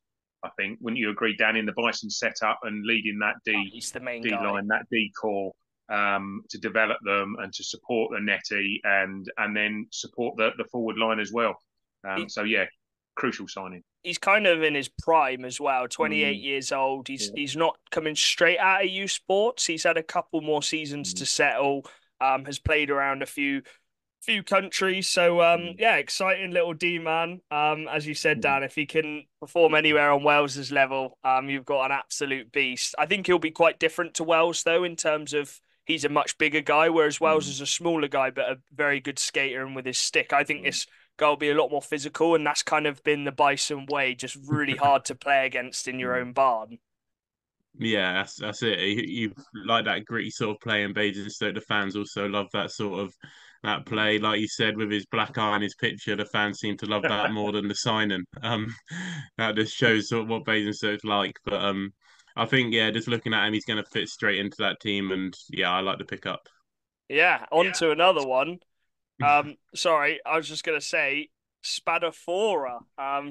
I think, wouldn't you agree, Dan, in the Bison setup and leading that He's the main D guy. line, that D core, to develop them and to support the netty and then support the forward line as well. So yeah, crucial signing. He's kind of in his prime as well, 28 Mm, years old. He's yeah. he's not coming straight out of U Sports. He's had a couple more seasons Mm, to settle. Has played around a few countries. So mm, yeah, exciting little D man. As you said, mm, Dan, if he can perform anywhere on Wales's level, you've got an absolute beast. I think he'll be quite different to Wales though, in terms of he's a much bigger guy, whereas Wales mm, is a smaller guy, but a very good skater and with his stick. I think mm, this guy will be a lot more physical, and that's kind of been the Bison way, just really hard to play against in your mm. own barn. Yeah, that's it. You like that gritty sort of play in Basingstoke. The fans also love that sort of that play. Like you said, with his black eye and his picture, the fans seem to love that more than the signing. That just shows sort of what Basingstoke's like. But I think yeah, just looking at him, he's going to fit straight into that team, and yeah, I like the pickup. Yeah, on Yeah, to another one. Sorry, I was just gonna say Spadafora.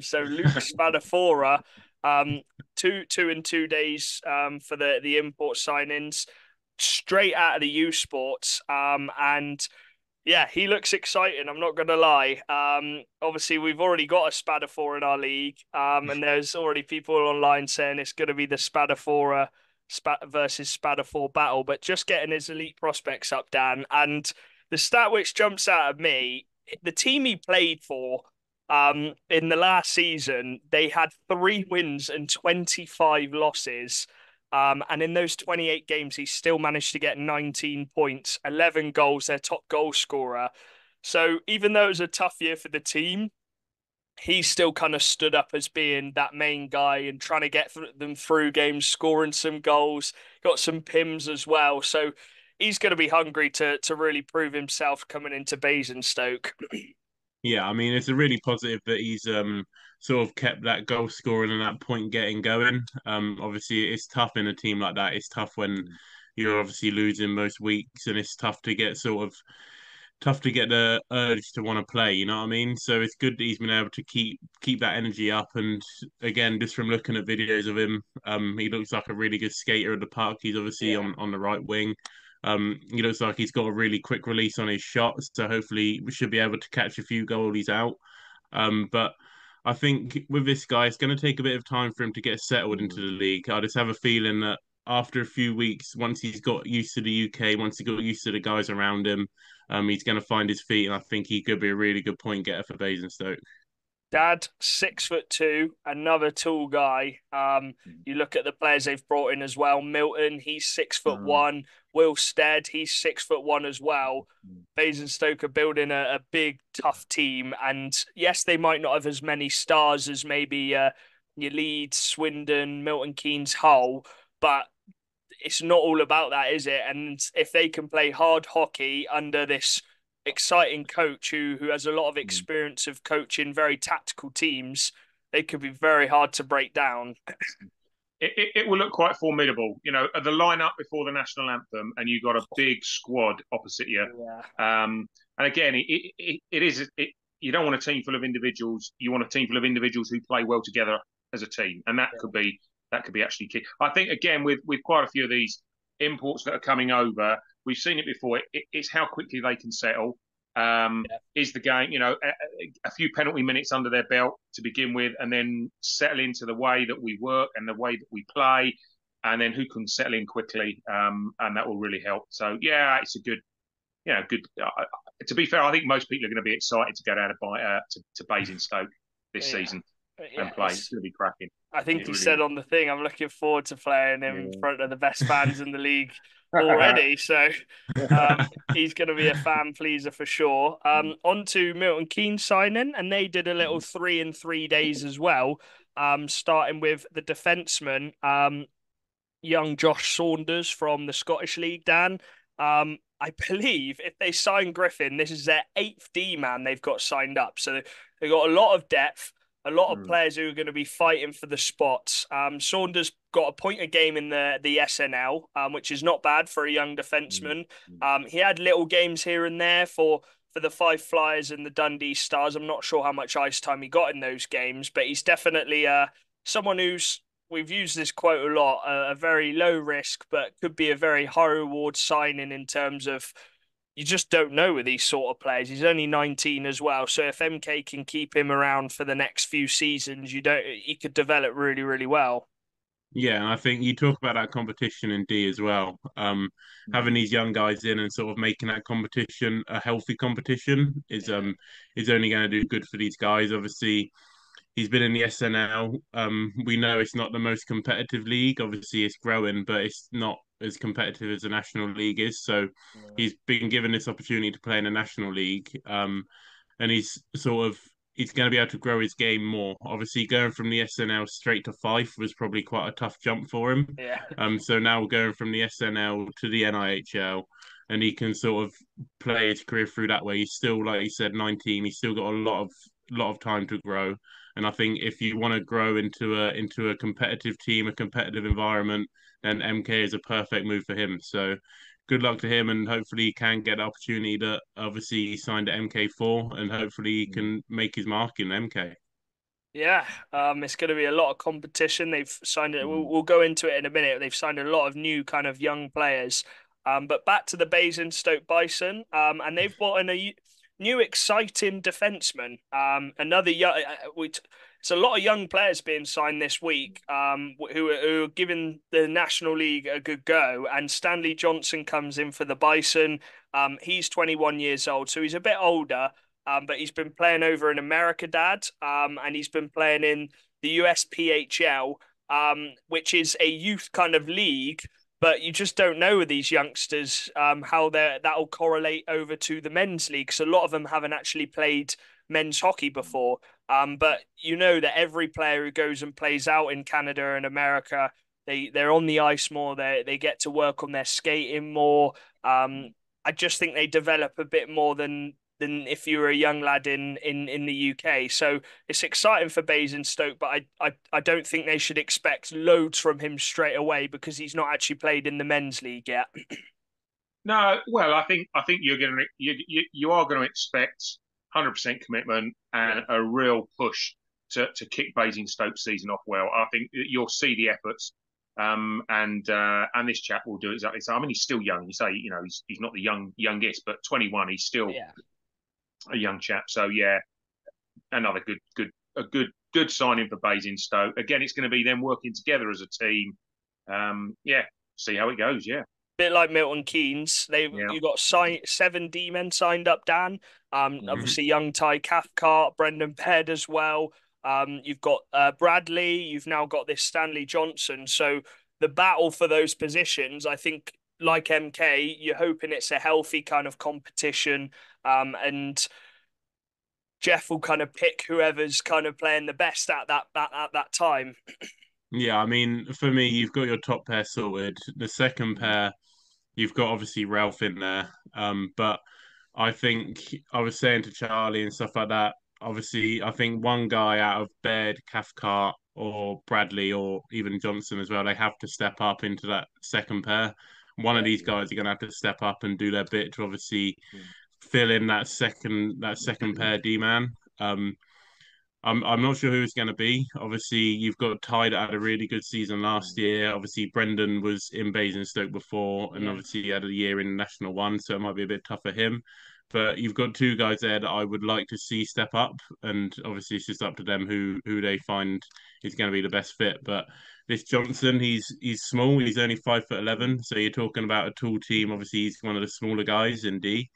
So Luke Spadafora, um, two in 2 days for the import signings, straight out of the U Sports. And yeah, he looks exciting. I'm not gonna lie. Obviously we've already got a Spadafora in our league. And there's already people online saying it's gonna be the Spadafora versus Spadafore battle. But just getting his elite prospects up, Dan, and the stat which jumps out at me, the team he played for, in the last season, they had 3 wins and 25 losses. And in those 28 games, he still managed to get 19 points, 11 goals, their top goal scorer. So even though it was a tough year for the team, he still kind of stood up as being that main guy and trying to get them through games, scoring some goals, got some pims as well. So he's going to be hungry to really prove himself coming into Basingstoke. Yeah, I mean it's a really positive that he's sort of kept that goal scoring and that point getting going. Obviously it's tough in a team like that. It's tough when you're obviously losing most weeks, and it's tough to get the urge to want to play. You know what I mean? So it's good that he's been able to keep that energy up. And again, just from looking at videos of him, he looks like a really good skater at the park. He's obviously Yeah. on the right wing. He looks like he's got a really quick release on his shot, so hopefully we should be able to catch a few goalies out. But I think with this guy, it's going to take a bit of time for him to get settled into the league. I just have a feeling that after a few weeks, once he's got used to the UK, once he got used to the guys around him, he's going to find his feet, and I think he could be a really good point getter for Basingstoke. Dad, 6'2", another tall guy. You look at the players they've brought in as well. Milton, he's 6'1". Will Stead, he's 6'1" as well. Basingstoke are building a big, tough team, and yes, they might not have as many stars as maybe your Leeds, Swindon, Milton Keynes, Hull, but it's not all about that, is it? And if they can play hard hockey under this exciting coach who has a lot of experience of coaching very tactical teams, they could be very hard to break down. It will look quite formidable, you know, the lineup before the national anthem, and you got a big squad opposite you. Yeah. And again, you don't want a team full of individuals. You want a team full of individuals who play well together as a team, and that could be actually key. I think again with quite a few of these imports that are coming over, we've seen it before. It's how quickly they can settle. Is the game, you know, a few penalty minutes under their belt to begin with, and then settle into the way that we work and the way that we play, and then who can settle in quickly, and that will really help. So yeah, it's a good, good. To be fair, I think most people are going to be excited to go down to Basingstoke this season and play. It's going to be cracking. I think he said on the thing, I'm looking forward to playing him in front of the best fans in the league already. So he's going to be a fan pleaser for sure. On to Milton Keynes signing, and they did a little 3 in 3 days as well, starting with the defenseman, young Josh Saunders from the Scottish League, Dan. I believe if they sign Griffin, this is their 8th D-man they've got signed up. So they've got a lot of depth, a lot of players who are going to be fighting for the spots. Saunders got a point a game in the SNL, which is not bad for a young defenseman. He had little games here and there for the Five Flyers and the Dundee Stars. I'm not sure how much ice time he got in those games, but he's definitely someone who's, we've used this quote a lot, a very low risk, but could be a very high reward signing in terms of you just don't know with these sort of players. He's only 19 as well. So if MK can keep him around for the next few seasons, he could develop really, really well. Yeah, and I think you talk about that competition in D as well. Having these young guys in and sort of making that competition a healthy competition is only going to do good for these guys. Obviously, he's been in the SNL. We know it's not the most competitive league. Obviously, it's growing, but it's not as competitive as the National League is. So he's been given this opportunity to play in the National League. And he's going to be able to grow his game more. Obviously, going from the SNL straight to Fife was probably quite a tough jump for him. Yeah. So now going from the SNL to the NIHL, and he can sort of play his career through that way. He's still, like you said, 19. He's still got a lot of time to grow. And I think if you want to grow into a competitive team, a competitive environment, then MK is a perfect move for him. So good luck to him, and hopefully he can get the opportunity that obviously he signed at MK4, and hopefully he can make his mark in MK. Yeah, it's going to be a lot of competition. They've signed it. We'll go into it in a minute. They've signed a lot of new kind of young players. But back to the Basingstoke Bison, and they've brought in a new exciting defenseman. Another young. It's a lot of young players being signed this week, who are giving the National League a good go. And Stanley Johnson comes in for the Bison. He's 21 years old, so he's a bit older. But he's been playing over in America, Dad, and he's been playing in the USPHL, which is a youth kind of league. But you just don't know with these youngsters how that'll correlate over to the men's league, because a lot of them haven't actually played men's hockey before. But you know that every player who goes and plays out in Canada and America, they're on the ice more. They get to work on their skating more. I just think they develop a bit more than than if you were a young lad in the UK. So it's exciting for Basingstoke, but I don't think they should expect loads from him straight away because he's not actually played in the men's league yet. No, well, I think you are going to expect 100% commitment and a real push to kick Basingstoke's season off well. I think you'll see the efforts, and this chap will do exactly so. I mean, he's still young. You say, he's not the youngest, but 21, he's still Yeah. a young chap. So yeah, another good signing for Basingstoke. Again, it's going to be them working together as a team. Yeah, see how it goes. Yeah. Bit like Milton Keynes, you got 7 D men signed up, Dan. Obviously young Ty Cathcart, Brendan Ped as well. You've got Bradley. You've now got this Stanley Johnson. So the battle for those positions, I think, like MK, you're hoping it's a healthy kind of competition, and Jeff will kind of pick whoever's kind of playing the best at that time. Yeah, I mean, for me, you've got your top pair sorted. The second pair, you've got obviously Ralph in there. But I think I was saying to Charlie and stuff like that. Obviously, I think one guy out of Baird, Cathcart, or Bradley, or even Johnson as well, they have to step up into that second pair. One of these guys are going to have to step up and do their bit to obviously fill in that second pair D man. I'm not sure who it's going to be. Obviously, you've got Ty that had a really good season last year. Obviously, Brendan was in Basingstoke before, and obviously he had a year in National One, so it might be a bit tough for him. But you've got two guys there that I would like to see step up, and obviously it's just up to them who they find is going to be the best fit. But this Johnson, he's small. He's only 5'11", so you're talking about a tall team. Obviously, he's one of the smaller guys in D.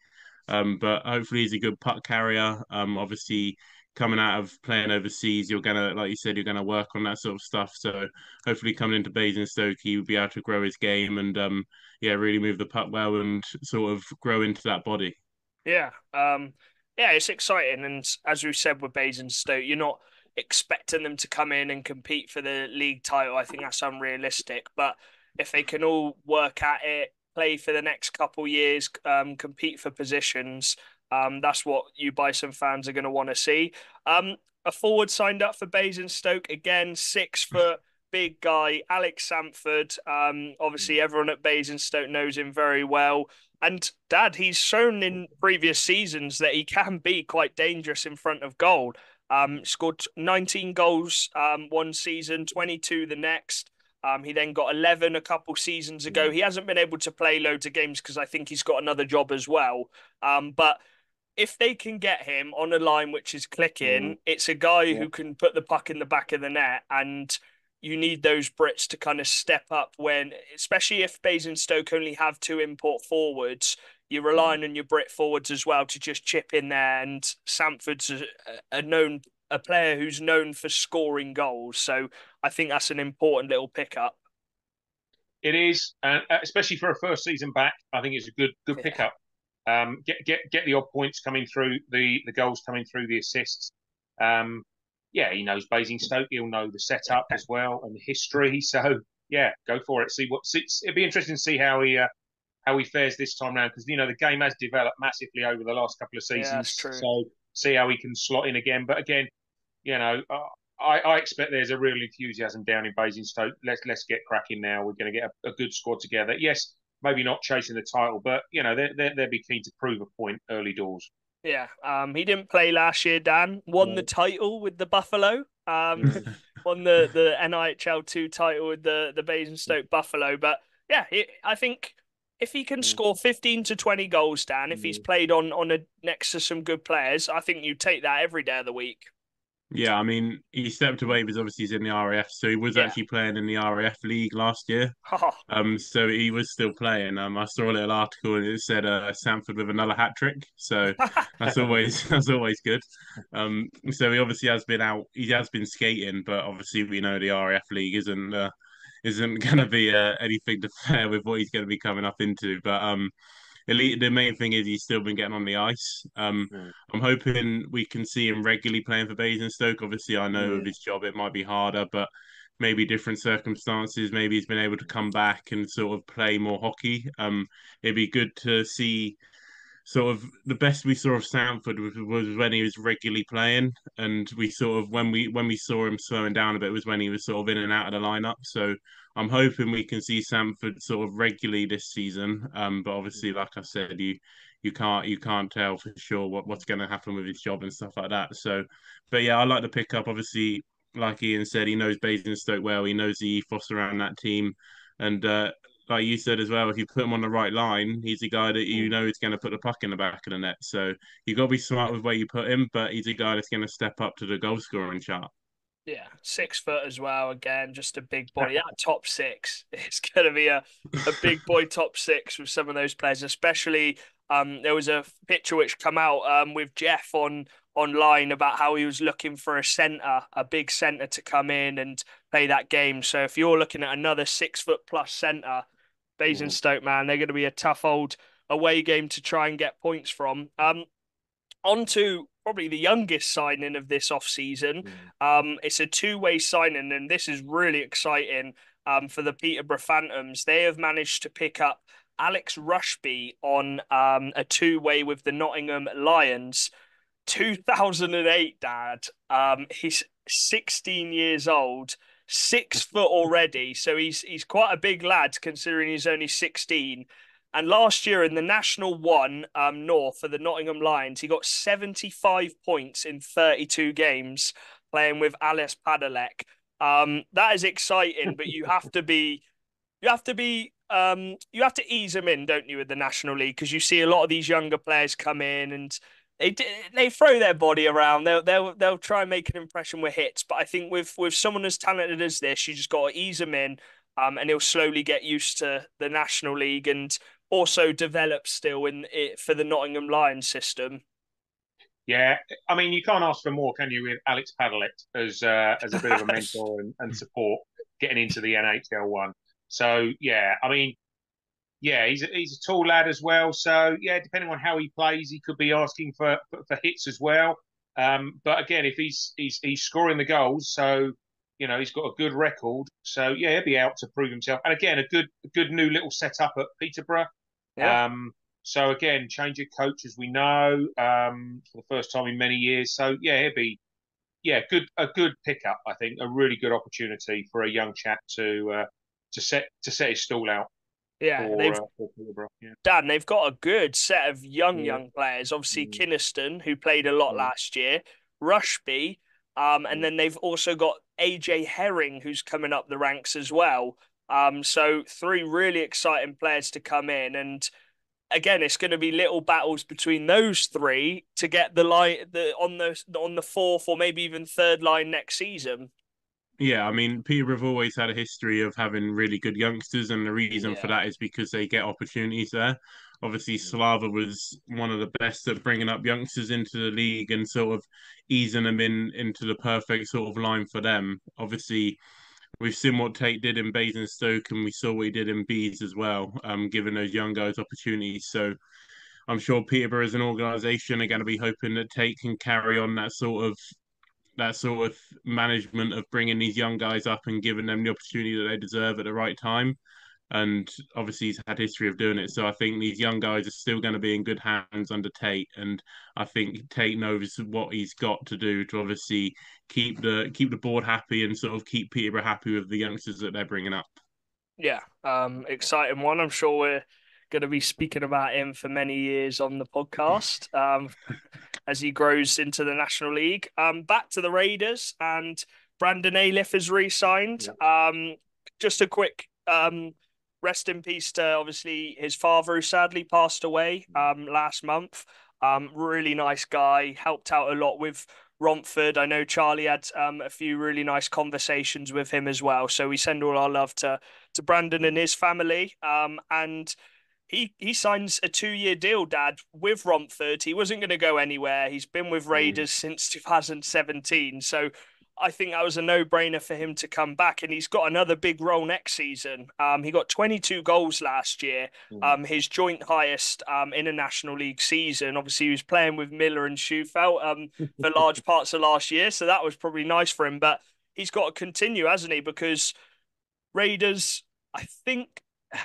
But hopefully he's a good puck carrier. Obviously coming out of playing overseas, you're gonna, like you said, you're gonna work on that sort of stuff. So hopefully coming into Basingstoke, he'll be able to grow his game and yeah, really move the puck well and sort of grow into that body. Yeah, yeah, it's exciting, and as we said with Basingstoke, you're not expecting them to come in and compete for the league title. I think that's unrealistic. But if they can all work at it, play for the next couple years, compete for positions, that's what you Bison fans are going to want to see. A forward signed up for Basingstoke again, 6 foot. Big guy, Alex Sanford. Obviously, everyone at Basingstoke knows him very well. And Dad, he's shown in previous seasons that he can be quite dangerous in front of goal. Scored 19 goals one season, 22 the next. He then got 11 a couple seasons ago. He hasn't been able to play loads of games because I think he's got another job as well. But if they can get him on a line which is clicking, it's a guy who can put the puck in the back of the net, and you need those Brits to kind of step up when, especially if Basingstoke only have 2 import forwards, you're relying on your Brit forwards as well to just chip in there. And Sanford's a player who's known for scoring goals, so I think that's an important little pickup. It is, and especially for a first season back, I think it's a good pickup. Get the odd points coming through, the goals coming through, the assists. Yeah, he knows Basingstoke. He'll know the setup as well and the history. So yeah, go for it. It'd be interesting to see how he fares this time round, because the game has developed massively over the last couple of seasons. Yeah, that's true. So see how he can slot in again. But again, I expect there's a real enthusiasm down in Basingstoke. Let's get cracking now. We're going to get a good squad together. Yes, maybe not chasing the title, but they'll be keen to prove a point early doors. Yeah, he didn't play last year, Dan. Won the title with the Buffalo. Won the NIHL 2 title with the Basingstoke Buffalo. But yeah, I think if he can score 15 to 20 goals, Dan, if he's played next to some good players, I think you take that every day of the week. Yeah, I mean, he stepped away because obviously he's in the RAF, so he was actually playing in the RAF league last year. So he was still playing. I saw a little article and it said Sanford with another hat trick. So that's always good. So he obviously has been out. He has been skating, but obviously we know the RAF league isn't going to be anything to fare with what he's going to be coming up into. But the main thing is he's still been getting on the ice. I'm hoping we can see him regularly playing for Basingstoke. Obviously, I know of his job it might be harder, but maybe different circumstances. Maybe he's been able to come back and sort of play more hockey. It'd be good to see sort of the best we saw of Sanford was when he was regularly playing, and we sort of when we saw him slowing down a bit was when he was sort of in and out of the lineup. So I'm hoping we can see Sanford sort of regularly this season. But obviously, like I said, you can't tell for sure what's going to happen with his job and stuff like that. So, but yeah, I like the pickup. Obviously, like Ian said, he knows Basingstoke well. He knows the ethos around that team, and like you said as well, if you put him on the right line, he's a guy that you know is going to put the puck in the back of the net. So you got to be smart with where you put him, but he's a guy that's going to step up to the goal scoring chart. Yeah, 6 foot as well. Again, just a big body. That top six, it's going to be a big boy top six with some of those players, especially. There was a picture which come out with Jeff online about how he was looking for a big centre to come in and play that game. So if you're looking at another 6 foot plus centre, Basingstoke, man, they're going to be a tough old away game to try and get points from. On to probably the youngest signing of this off-season. It's a two-way signing, and this is really exciting for the Peterborough Phantoms. They have managed to pick up Alex Rushby on a two-way with the Nottingham Lions. 2008, Dad. He's 16 years old, 6 foot already, so he's quite a big lad considering he's only 16. And last year in the National One North for the Nottingham Lions, he got 75 points in 32 games playing with Alice Padalek. That is exciting, but you have to ease them in, don't you, with the National League? Because you see a lot of these younger players come in and they throw their body around. They'll try and make an impression with hits, but I think with someone as talented as this, you just got to ease him in, and he'll slowly get used to the National League and also develop still in it for the Nottingham Lions system. Yeah, I mean, you can't ask for more, can you, with Alex Padalet as a bit of a mentor and support getting into the NHL one. So yeah, I mean, yeah, he's a tall lad as well. So yeah, depending on how he plays, he could be asking for hits as well. But again, if he's scoring the goals, so he's got a good record. So yeah, he'll be out to prove himself. And again, a good new little setup at Peterborough. Yeah. So again, change of coach as we know for the first time in many years. So yeah, he'll be a good pickup. I think a really good opportunity for a young chap to set his stall out. Yeah, For Peterborough. Yeah. Dan, they've got a good set of young players. Obviously, Kynaston, who played a lot last year, Rushby, and then they've also got AJ Herring, who's coming up the ranks as well. So 3 really exciting players to come in, and again, it's going to be little battles between those 3 to get the line on the 4th or maybe even 3rd line next season. Yeah, I mean, Peterborough have always had a history of having really good youngsters, and the reason for that is because they get opportunities there. Obviously, Slava was one of the best at bringing up youngsters into the league and sort of easing them into the perfect sort of line for them. Obviously, we've seen what Tate did in Basingstoke, and we saw what he did in Bees as well, giving those young guys opportunities. So I'm sure Peterborough as an organisation are going to be hoping that Tate can carry on that sort of management of bringing these young guys up and giving them the opportunity that they deserve at the right time. And obviously, he's had history of doing it. So I think these young guys are still going to be in good hands under Tate. And I think Tate knows what he's got to do to obviously keep the board happy and sort of keep Peterborough happy with the youngsters that they're bringing up. Yeah, exciting one. I'm sure we're going to be speaking about him for many years on the podcast as he grows into the National League. Back to the Raiders, and Brandon Aliff has re-signed. Just a quick rest in peace to obviously his father, who sadly passed away last month. Really nice guy, helped out a lot with Romford. I know Charlie had a few really nice conversations with him as well. So we send all our love to Brandon and his family. And he signs a 2-year deal, Dad, with Romford. He wasn't going to go anywhere. He's been with Raiders since 2017. So I think that was a no-brainer for him to come back, and he's got another big role next season. He got 22 goals last year, his joint highest in a National League season. Obviously, he was playing with Miller and Schufelt for large parts of last year, so that was probably nice for him. But he's got to continue, hasn't he? Because Raiders, I think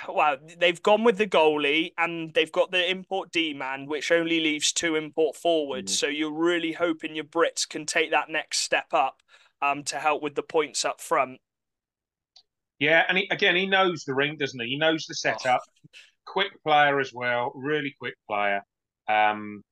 well, they've gone with the goalie and they've got the import D-man, which only leaves two import forwards. Mm. So you're really hoping your Brits can take that next step up to help with the points up front. Yeah, and he knows the ring, doesn't he? He knows the Oh, setup. Quick player as well, really quick player. Um,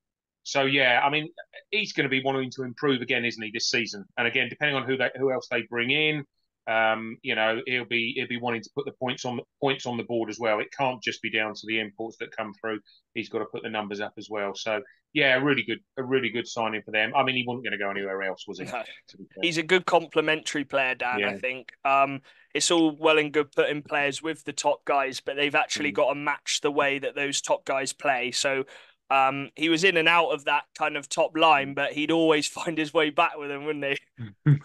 so yeah, I mean, he's going to be wanting to improve again, isn't he, this season? And again, depending on who else they bring in, he'll be wanting to put the points on the board as well. It can't just be down to the imports that come through. He's got to put the numbers up as well. So yeah, a really good signing for them. I mean, he wasn't going to go anywhere else, was he? no. To be fair. He's a good complementary player, Dan, I Yeah. think. It's all well and good putting players with the top guys, but they've actually Mm. got to match the way that those top guys play. So he was in and out of that kind of top line, but he'd always find his way back with them, wouldn't he?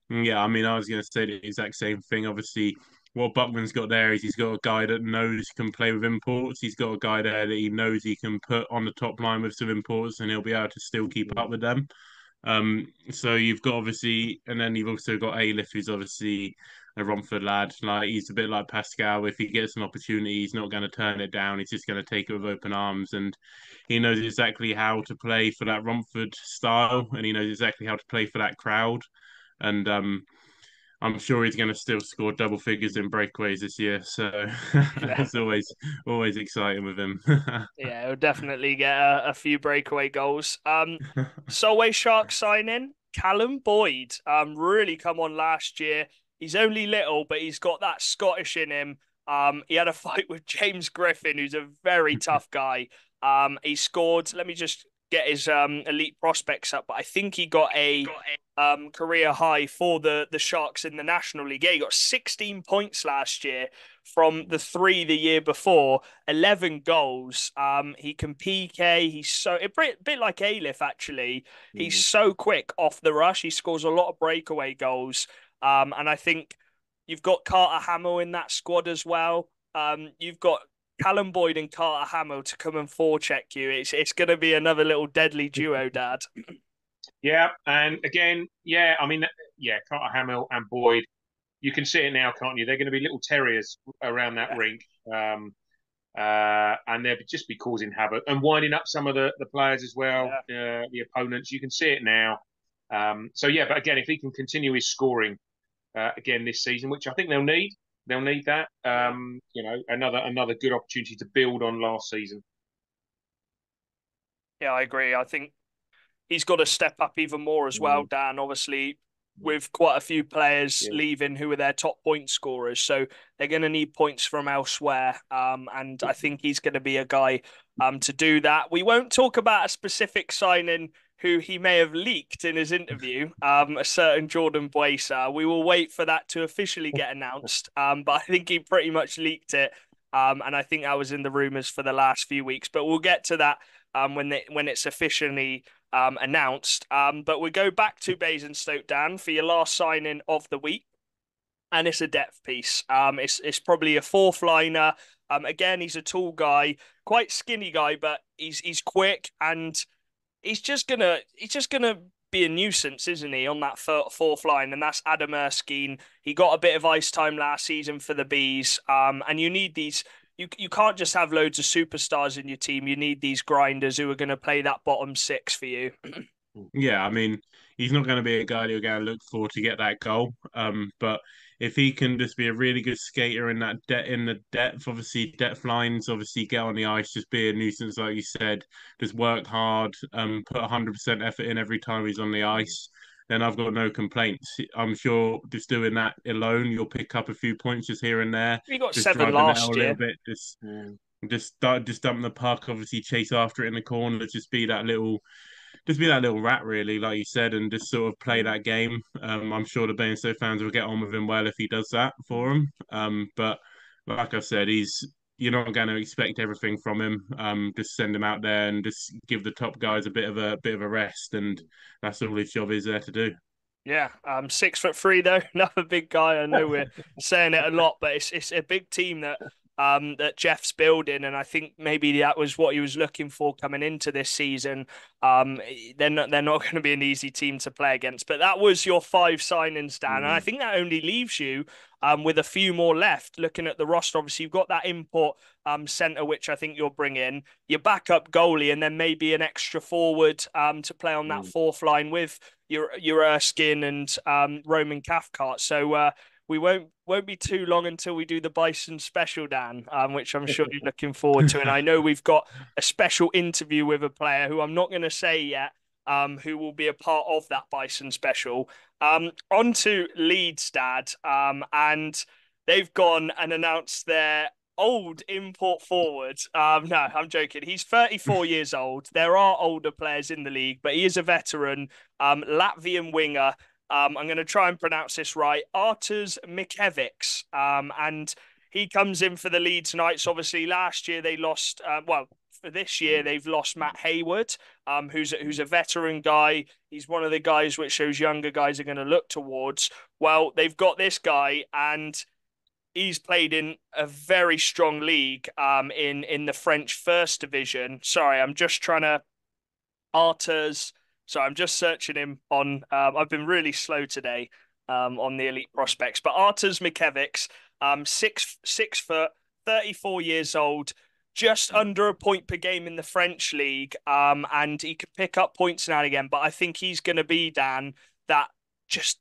Yeah, I mean, I was going to say the exact same thing. Obviously, what Buckman's got there is he's got a guy that knows can play with imports. He's got a guy there that he knows he can put on the top line with some imports, and he'll be able to still keep up with them. So you've got obviously, and then you've also got Ailif, who's obviously a Romford lad. Like he's a bit like Pascal. If he gets an opportunity, he's not going to turn it down. He's just going to take it with open arms, and he knows exactly how to play for that Romford style, and he knows exactly how to play for that crowd. And I'm sure he's going to still score double figures in breakaways this year. So Yeah. it's always exciting with him. Yeah, he'll definitely get a few breakaway goals. Solway Sharks signing Callum Boyd. Really come on last year. He's only little, but he's got that Scottish in him. He had a fight with James Griffin, who's a very tough guy. He scored. Let me just get his elite prospects up, but I think he got a career high for the Sharks in the National League. Yeah, he got 16 points last year from the 3 the year before, 11 goals. He can PK. He's so a bit like Ailif actually. He's Mm. so quick off the rush. He scores a lot of breakaway goals. And I think you've got Carter Hamill in that squad as well. You've got Callum Boyd and Carter Hamill to come and forecheck you. It's going to be another little deadly duo, Dad. Yeah, and again, yeah, I mean, yeah, Carter Hamill and Boyd, you can see it now, can't you? They're going to be little terriers around that Yeah. rink, and they'll just be causing havoc and winding up some of the players as well, the opponents. You can see it now. So yeah, but again, if he can continue his scoring again this season, which I think they'll need that. Another good opportunity to build on last season. Yeah, I agree. I think he's got to step up even more as well, Mm. Dan. Obviously, with quite a few players Yeah. leaving who are their top point scorers, so they're going to need points from elsewhere. And I think he's going to be a guy to do that. We won't talk about a specific signing who he may have leaked in his interview, a certain Jordan Boysa. We will wait for that to officially get announced. But I think he pretty much leaked it. And I think that was in the rumours for the last few weeks. But we'll get to that when it's officially announced. But we go back to Basingstoke, Dan, for your last signing of the week, and it's a depth piece. It's probably a fourth liner. Again, he's a tall guy, quite skinny guy, but he's quick and he's just gonna be a nuisance, isn't he, on that fourth line? And that's Adam Erskine. He got a bit of ice time last season for the Bees. And you need these. You can't just have loads of superstars in your team. You need these grinders who are going to play that bottom six for you. Yeah, I mean, he's not going to be a guy you're going to look for to get that goal. But if he can just be a really good skater in that in the depth, obviously depth lines, obviously get on the ice, just be a nuisance, like you said, just work hard, put 100% effort in every time he's on the ice. Then I've got no complaints. I'm sure just doing that alone, you'll pick up a few points just here and there. We got Just 7 drive the net a last little year. bit, Mm. just dump the puck, obviously chase after it in the corner, just be that little rat, really, like you said, and just sort of play that game. I'm sure the Bainstow fans will get on with him well if he does that for him. But like I said, you're not going to expect everything from him. Just send him out there and just give the top guys a bit of a rest, and that's all his job is there to do. Yeah, 6'3" though, another big guy. I know we're saying it a lot, but it's a big team that Jeff's building, and I think maybe that was what he was looking for coming into this season. They're not going to be an easy team to play against, but that was your 5 signings, Dan, and I think that only leaves you with a few more left. Looking at the roster, obviously you've got that import centre, which I think you'll bring in, your backup goalie, and then maybe an extra forward to play on that fourth line with your Erskine and Roman Cathcart. So we won't be too long until we do the Bison special, Dan, which I'm sure you're looking forward to. And I know we've got a special interview with a player who I'm not going to say yet, who will be a part of that Bison special. On to Leeds, Dad, and they've gone and announced their old import forward. No, I'm joking. He's 34 years old. There are older players in the league, but he is a veteran, Latvian winger. I'm going to try and pronounce this right. Arturs Mikevics. And he comes in for the Leeds Knights. Obviously, last year they lost, for this year they've lost Matt Hayward, who's a veteran guy. He's one of the guys which those younger guys are going to look towards. Well, they've got this guy, and he's played in a very strong league in the French First Division. Sorry, I'm just trying to... Arturs... So I'm just searching him on... I've been really slow today on the elite prospects. But Arturs Mikevics, 6 foot, 34 years old, just under a point per game in the French league. And he could pick up points now and again. But I think he's going to be, Dan, that just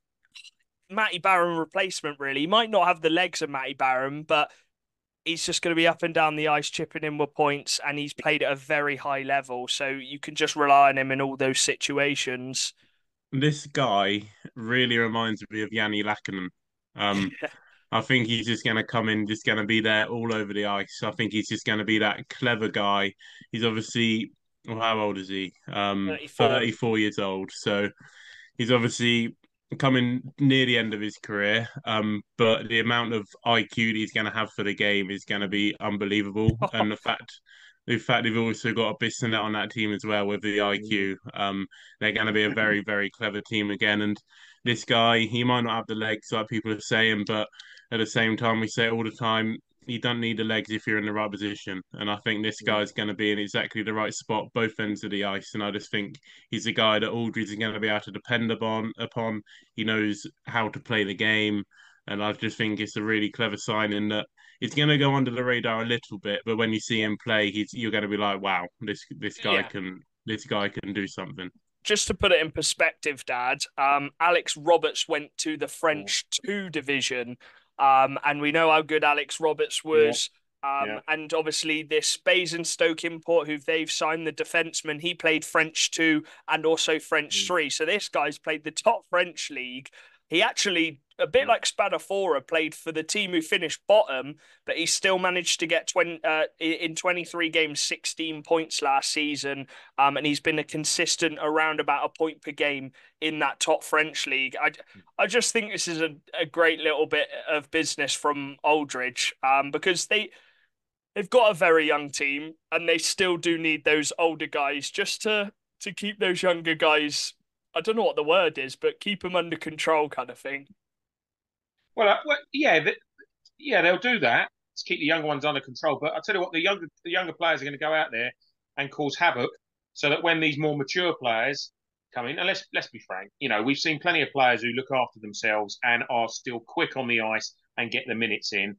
Matty Barron replacement, really. He might not have the legs of Matty Barron, but he's just going to be up and down the ice, chipping in with points, and he's played at a very high level. So you can just rely on him in all those situations. This guy really reminds me of Yanni Lackinen. I think he's just going to come in, just going to be there all over the ice. I think he's just going to be that clever guy. He's obviously, well, how old is he? 34 years old. So he's obviously coming near the end of his career. But the amount of IQ that he's going to have for the game is going to be unbelievable. And the fact they've also got a Bissonnette on that team as well with the IQ, they're going to be a very, very clever team again. And this guy, he might not have the legs like people are saying, but at the same time, we say it all the time, you don't need the legs if you're in the right position. And I think this guy's going to be in exactly the right spot, both ends of the ice. And I just think he's a guy that Aldridge is going to be able to depend upon. He knows how to play the game. And I just think it's a really clever signing that it's going to go under the radar a little bit. But when you see him play, you're going to be like, wow, this guy can do something. Just to put it in perspective, Dad, Alex Roberts went to the French 2 division. And we know how good Alex Roberts was. And obviously this Basingstoke import, who they've signed, the defenseman, he played French 2 and also French 3. So this guy's played the top French league. He actually, a bit like Spadafora, played for the team who finished bottom, but he still managed to get in 23 games, 16 points last season. And he's been a consistent around about a point per game in that top French league. I just think this is a great little bit of business from Aldridge, because they've got a very young team and they still do need those older guys just to keep those younger guys, I don't know what the word is, but keep them under control, kind of thing. Well, they'll do that to keep the younger ones under control. But I tell you what, the younger players are going to go out there and cause havoc, so that when these more mature players come in, and let's be frank, we've seen plenty of players who look after themselves and are still quick on the ice and get the minutes in,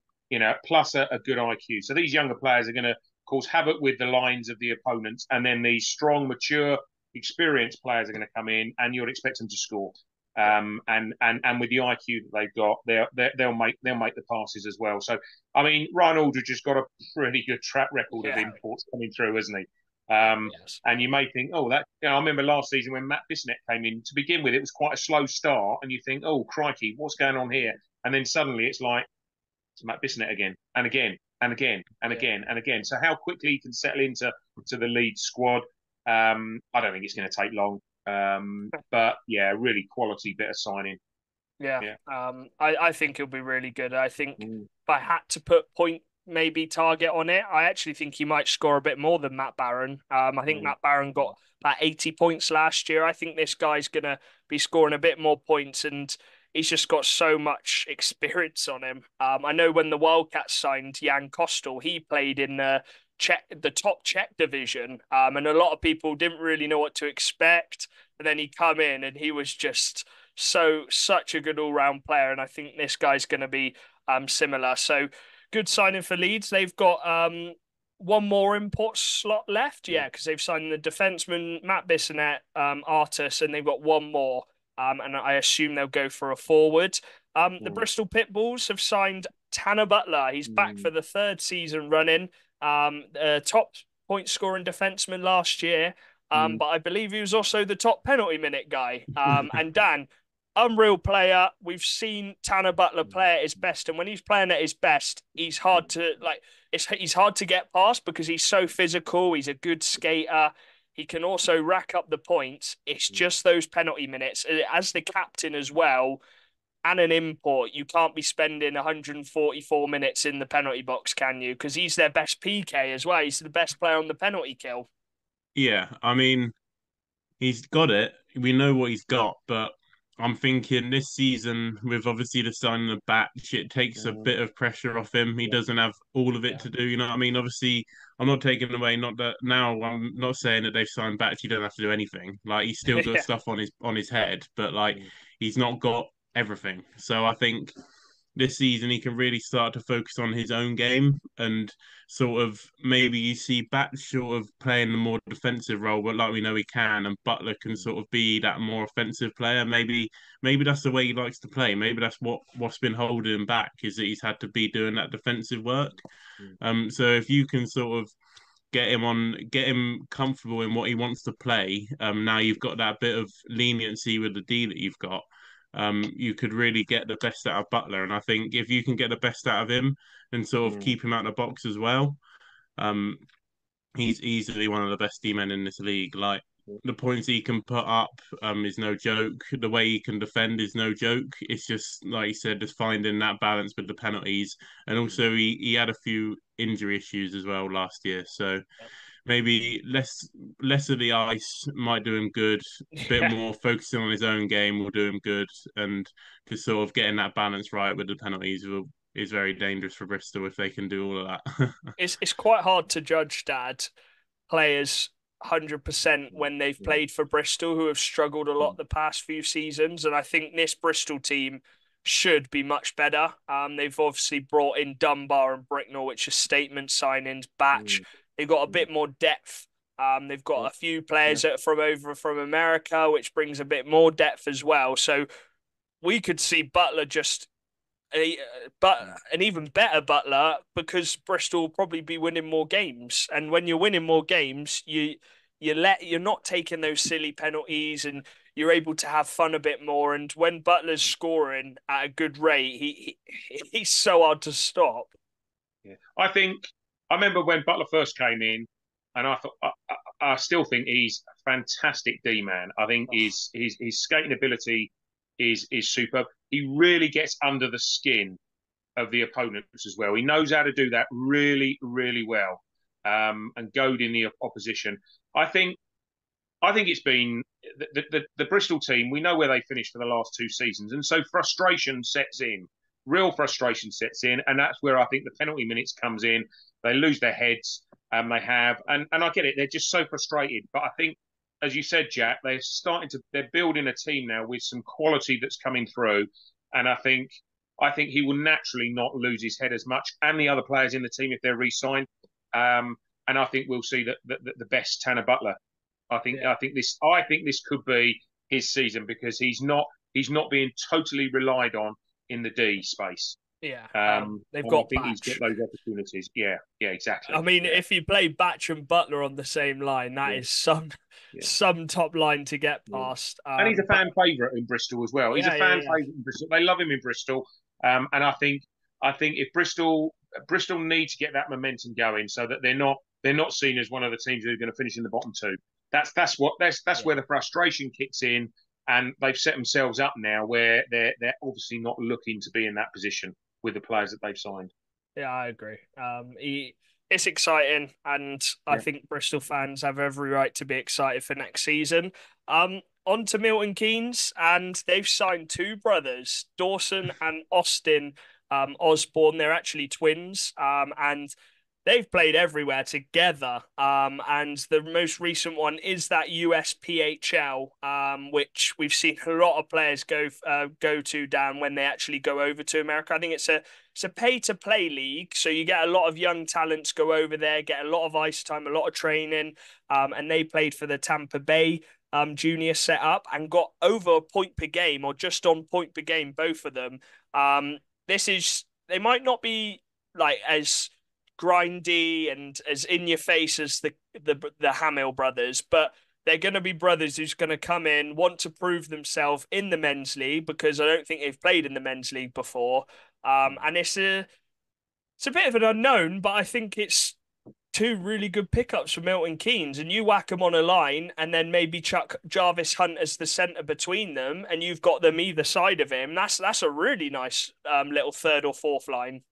plus a good IQ. So these younger players are going to cause havoc with the lines of the opponents, and then these strong, mature, experienced players are going to come in, and you'll expect them to score. And with the IQ that they've got, they'll make the passes as well. So I mean, Ryan Aldridge has got a pretty good track record of imports coming through, hasn't he? Yes. And you may think, I remember last season when Matt Bissonnette came in. To begin with, it was quite a slow start, and you think, oh crikey, what's going on here? And then suddenly it's like it's Matt Bissonnette again, and again, and again, and again, and again. So how quickly he can settle into the lead squad, I don't think it's going to take long. But yeah, really quality bit of signing. I think it'll be really good. I think if I had to put point maybe target on it, I actually think he might score a bit more than Matt Barron. I think Matt Barron got about 80 points last year. I think this guy's going to be scoring a bit more points, and he's just got so much experience on him. I know when the Wildcats signed Jan Kostel, he played in the top Czech division, and a lot of people didn't really know what to expect. And then he come in and he was just such a good all-round player, and I think this guy's going to be similar. So good signing for Leeds. They've got one more import slot left, yeah, because they've signed the defenseman Matt Bissonnette, Artis, and they've got one more. And I assume they'll go for a forward. The Bristol Pitbulls have signed Tanner Butler. He's back for the third season running. Top point scoring defenseman last year. But I believe he was also the top penalty minute guy. And Dan, unreal player. We've seen Tanner Butler play at his best, and when he's playing at his best, he's hard to he's hard to get past because he's so physical. He's a good skater. He can also rack up the points. It's just those penalty minutes. As the captain as well, and an import, you can't be spending 144 minutes in the penalty box, can you? Because he's their best PK as well. He's the best player on the penalty kill. Yeah, I mean, he's got it. We know what he's got, but I'm thinking this season, with obviously the signing of Batch, it takes a bit of pressure off him. He doesn't have all of it to do. You know what I mean? Obviously, I'm not taking away. Not that now. I'm not saying that they've signed Batch. He doesn't have to do anything. Like he's still got stuff on his head, but like he's not got everything. So I think this season he can really start to focus on his own game and sort of maybe you see Bat sort of playing a more defensive role, but like we know he can, and Butler can sort of be that more offensive player. Maybe that's the way he likes to play. Maybe that's what's been holding him back is that he's had to be doing that defensive work. So if you can sort of get him comfortable in what he wants to play, now you've got that bit of leniency with the D that you've got. You could really get the best out of Butler. And I think if you can get the best out of him and sort of keep him out of the box as well, he's easily one of the best D-men in this league. Like the points he can put up is no joke. The way he can defend is no joke. It's just, like you said, just finding that balance with the penalties. And also he had a few injury issues as well last year. So maybe less of the ice might do him good. A bit more focusing on his own game will do him good, and just sort of getting that balance right with the penalties is very dangerous for Bristol if they can do all of that. It's quite hard to judge, Dad, players 100% when they've played for Bristol who have struggled a lot the past few seasons, and I think this Bristol team should be much better. They've obviously brought in Dunbar and Bricknell, which are statement signings. Batch, they've got a bit more depth. They've got a few players from America, which brings a bit more depth as well. So we could see Butler but an even better Butler because Bristol will probably be winning more games. And when you're winning more games, you're not taking those silly penalties and you're able to have fun a bit more. And when Butler's scoring at a good rate, he's so hard to stop. Yeah, I remember when Butler first came in, and I thought I still think he's a fantastic D man. I think his skating ability is superb. He really gets under the skin of the opponents as well. He knows how to do that really, really well, and goad in the opposition. I think it's been the Bristol team. We know where they finished for the last two seasons, and so frustration sets in. Real frustration sets in, and that's where I think the penalty minutes comes in. They lose their heads, and I get it. They're just so frustrated. But I think, as you said, Jack, they're building a team now with some quality that's coming through, and I think he will naturally not lose his head as much, and the other players in the team if they're re-signed. And I think we'll see the best Tanner Butler. I think this could be his season because he's not being totally relied on in the D space. Yeah, they've got I think Batch. he's got those opportunities. Yeah, exactly. I mean, if you play Batch and Butler on the same line, that is some top line to get past. And he's a fan favourite in Bristol as well. He's a fan favourite in Bristol. They love him in Bristol. And I think if Bristol need to get that momentum going so that they're not seen as one of the teams who are going to finish in the bottom two. That's where the frustration kicks in, and they've set themselves up now where they're obviously not looking to be in that position with the players that they've signed. Yeah, I agree. It's exciting, and I think Bristol fans have every right to be excited for next season. On to Milton Keynes, and they've signed two brothers, Dawson and Austin Osborne. They're actually twins, and they've played everywhere together. And the most recent one is that USPHL, which we've seen a lot of players go to, Dan, when they actually go over to America. I think it's a pay to play league, so you get a lot of young talents go over there, get a lot of ice time, a lot of training. And they played for the Tampa Bay junior setup and got over a point per game, or just on point per game, both of them. This is They might not be like as grindy and as in your face as the Hamill brothers, but they're going to be brothers who's going to come in, want to prove themselves in the men's league, because I don't think they've played in the men's league before. And it's a bit of an unknown, but I think it's two really good pickups for Milton Keynes, and you whack them on a line and then maybe chuck Jarvis Hunt as the centre between them, and you've got them either side of him. That's a really nice little third or fourth line.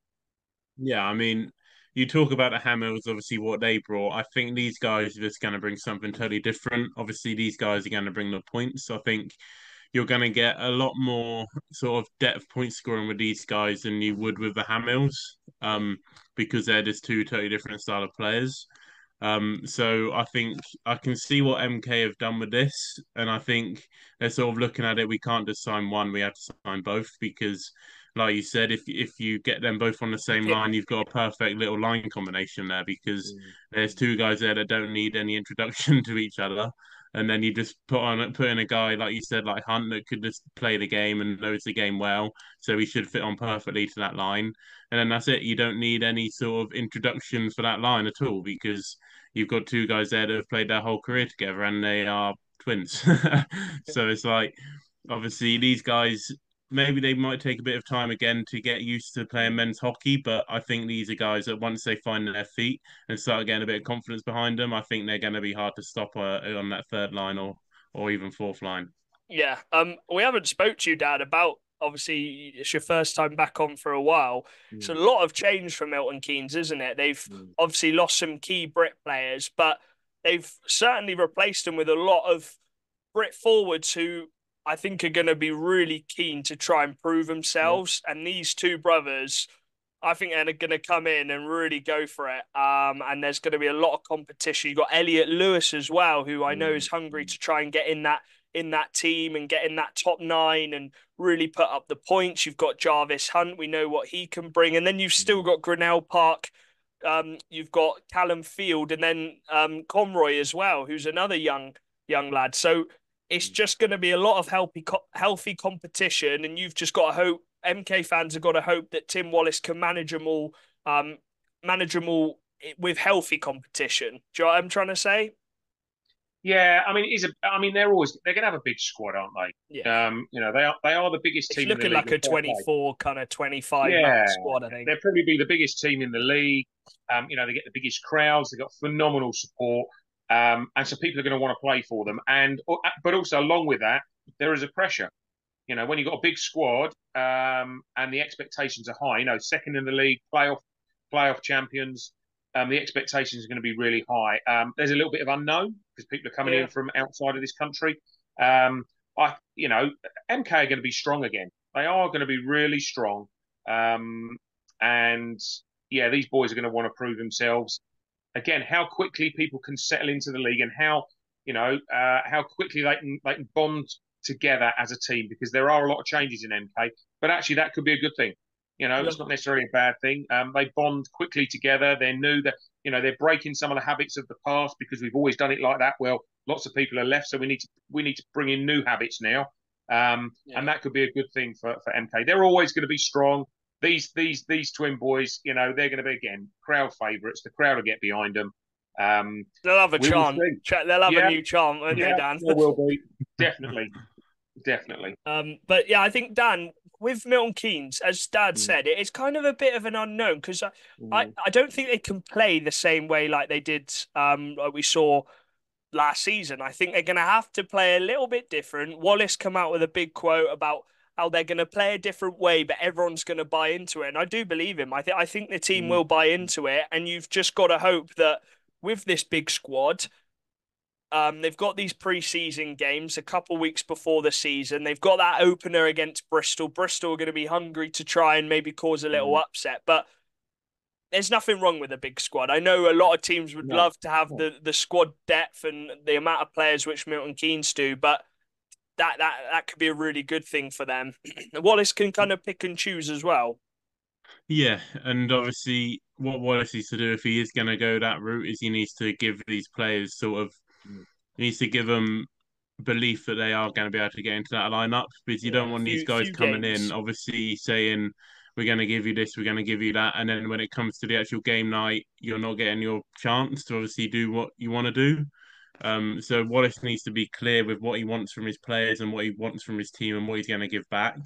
Yeah, I mean, you talk about the Hamills, obviously what they brought. I think these guys are just going to bring something totally different. Obviously, these guys are going to bring the points. I think you're going to get a lot more sort of depth point scoring with these guys than you would with the Hamills, because they're just two totally different style of players. So I think I can see what MK have done with this, and I think they're sort of looking at it. We can't just sign one; we have to sign both because, like you said, if you get them both on the same line, you've got a perfect little line combination there because there's two guys there that don't need any introduction to each other. And then you just put in a guy like you said, like Hunt, that could just play the game and knows the game well, so he should fit on perfectly to that line. And then that's it. You don't need any sort of introduction for that line at all because you've got two guys there that have played their whole career together and they are twins. So it's like, obviously, these guys, maybe they might take a bit of time again to get used to playing men's hockey, but I think these are guys that once they find their feet and start getting a bit of confidence behind them, I think they're going to be hard to stop on that third line or even fourth line. Yeah. We haven't spoke to you, Dad, about, obviously it's your first time back on for a while. It's a lot of change for Milton Keynes, isn't it? They've obviously lost some key Brit players, but they've certainly replaced them with a lot of Brit forwards who I think are going to be really keen to try and prove themselves. And these two brothers, I think they're going to come in and really go for it. And there's going to be a lot of competition. You've got Elliot Lewis as well, who I know is hungry to try and get in that team and get in that top nine and really put up the points. You've got Jarvis Hunt. We know what he can bring. And then you've still got Grinnell Park. You've got Callum Field, and then Conroy as well, who's another young lad. So it's just going to be a lot of healthy competition, and you've just got to hope. MK fans have got to hope that Tim Wallace can manage them all with healthy competition. Do you know what I'm trying to say? Yeah, I mean, they're going to have a big squad, aren't they? Yeah. They are the biggest It's team in the looking league. like a 24 kind of 25 Yeah, man squad, I think. they'll probably be the biggest team in the league. They get the biggest crowds. They've got phenomenal support, and so people are going to want to play for them. But also along with that, there is a pressure. When you've got a big squad, and the expectations are high. Second in the league, playoff champions. The expectations are going to be really high. There's a little bit of unknown because people are coming in from outside of this country. MK are going to be strong again. They are going to be really strong. And yeah, these boys are going to want to prove themselves. Again, how quickly people can settle into the league and how quickly they can bond together as a team, because there are a lot of changes in MK, but actually that could be a good thing. It's not necessarily a bad thing. They bond quickly together. They're new. They're breaking some of the habits of the past because we've always done it like that. Well, lots of people are left, so we need to bring in new habits now. And that could be a good thing for MK. They're always going to be strong. These twin boys, they're going to be, again, crowd favourites. The crowd will get behind them. They'll have a chant. They'll have a new chant, won't they, Dan? There will be. Definitely. But yeah, I think, Dan, with Milton Keynes, as Dad said, it's kind of a bit of an unknown because I don't think they can play the same way like they did, like we saw last season. I think they're going to have to play a little bit different. Wallace come out with a big quote about how they're going to play a different way, but everyone's going to buy into it. And I do believe him. I think the team will buy into it. And you've just got to hope that with this big squad, they've got these pre-season games a couple weeks before the season. They've got that opener against Bristol. Bristol are going to be hungry to try and maybe cause a little upset. But there's nothing wrong with a big squad. I know a lot of teams would No, love to have no. the squad depth and the amount of players which Milton Keynes do, but that could be a really good thing for them. Wallace can kind of pick and choose as well. Yeah, and obviously, what Wallace needs to do if he is going to go that route is he needs to give these players sort of, Mm. he needs to give them belief that they are going to be able to get into that lineup because you Yeah, don't want these guys few coming in, games. obviously saying, we're going to give you this, we're going to give you that. And then when it comes to the actual game night, you're not getting your chance to obviously do what you want to do. So Wallace needs to be clear with what he wants from his players and what he wants from his team and what he's going to give back.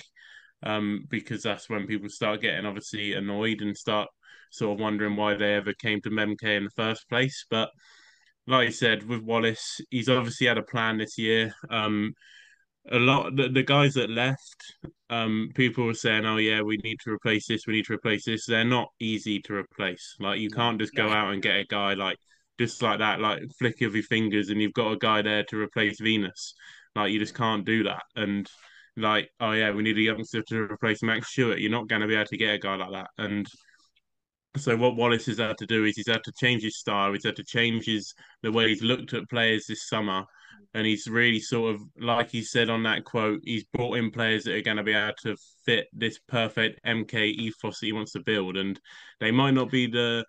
Because that's when people start getting obviously annoyed and start sort of wondering why they ever came to MK in the first place. But like I said, with Wallace, he's obviously had a plan this year. A lot the guys that left, people were saying, "Oh yeah, we need to replace this. We need to replace this." They're not easy to replace. Like you No. can't just No, go out and get a guy like just like that, like flick of your fingers, and you've got a guy there to replace Venus. Like you just can't do that. And like, oh yeah, we need a youngster to replace Max Stewart. You're not going to be able to get a guy like that. And so what Wallace has had to do is he's had to change his style. He's had to change his the way he's looked at players this summer, and he's really sort of like he said on that quote. He's brought in players that are going to be able to fit this perfect MK ethos that he wants to build, and they might not be the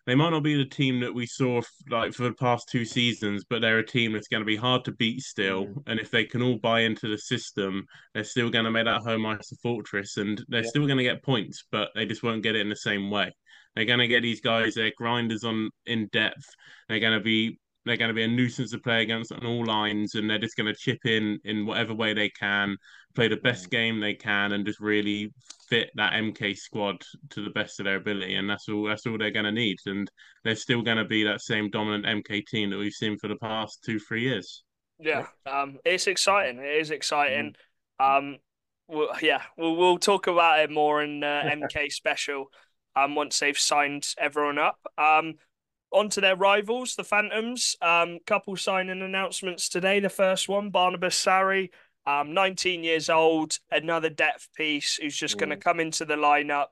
they might not be the team that we saw like for the past 2 seasons, but they're a team that's going to be hard to beat still. Mm. And if they can all buy into the system, they're still going to make that home ice a fortress, and they're Yeah. still going to get points, but they just won't get it in the same way. They're going to get these guys, they're grinders on in depth. They're going to be a nuisance to play against on all lines, and they're just going to chip in whatever way they can, play the best Mm. game they can, and just really fit that MK squad to the best of their ability. And that's all they're going to need. And they're still going to be that same dominant MK team that we've seen for the past 2 3 years. yeah. Yeah. It's exciting. It is exciting. Mm. Um, we'll talk about it more in MK special. Once they've signed everyone up. Onto their rivals, the Phantoms. Couple signing announcements today. The first one, Barnabas Sarri, 19 years old, another depth piece who's just going to Mm. come into the lineup.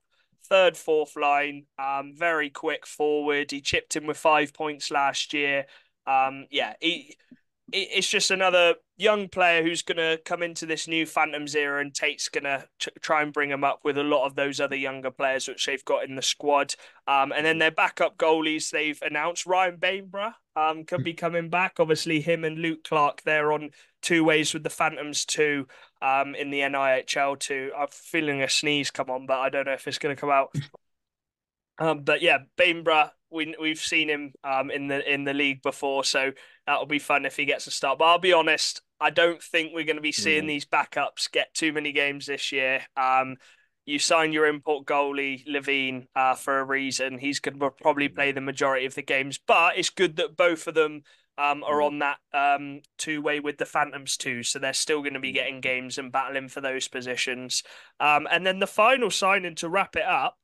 Third, fourth line, very quick forward. He chipped in with 5 points last year. Yeah, it's just another young player who's going to come into this new Phantoms era, and Tate's going to try and bring him up with a lot of those other younger players which they've got in the squad. And then their backup goalies, they've announced Ryan Bainborough could be coming back. Obviously, him and Luke Clark, they're on two ways with the Phantoms too, in the NIHL too. I'm feeling a sneeze come on, but I don't know if it's going to come out. But yeah, Bainborough, we've seen him in the league before, so that'll be fun if he gets a start. But I'll be honest, I don't think we're going to be seeing Mm. these backups get too many games this year. You sign your import goalie Levine for a reason. He's going to probably play the majority of the games, but it's good that both of them are Mm. on that two-way with the Phantoms too, so they're still going to be Mm. getting games and battling for those positions. And then the final signing to wrap it up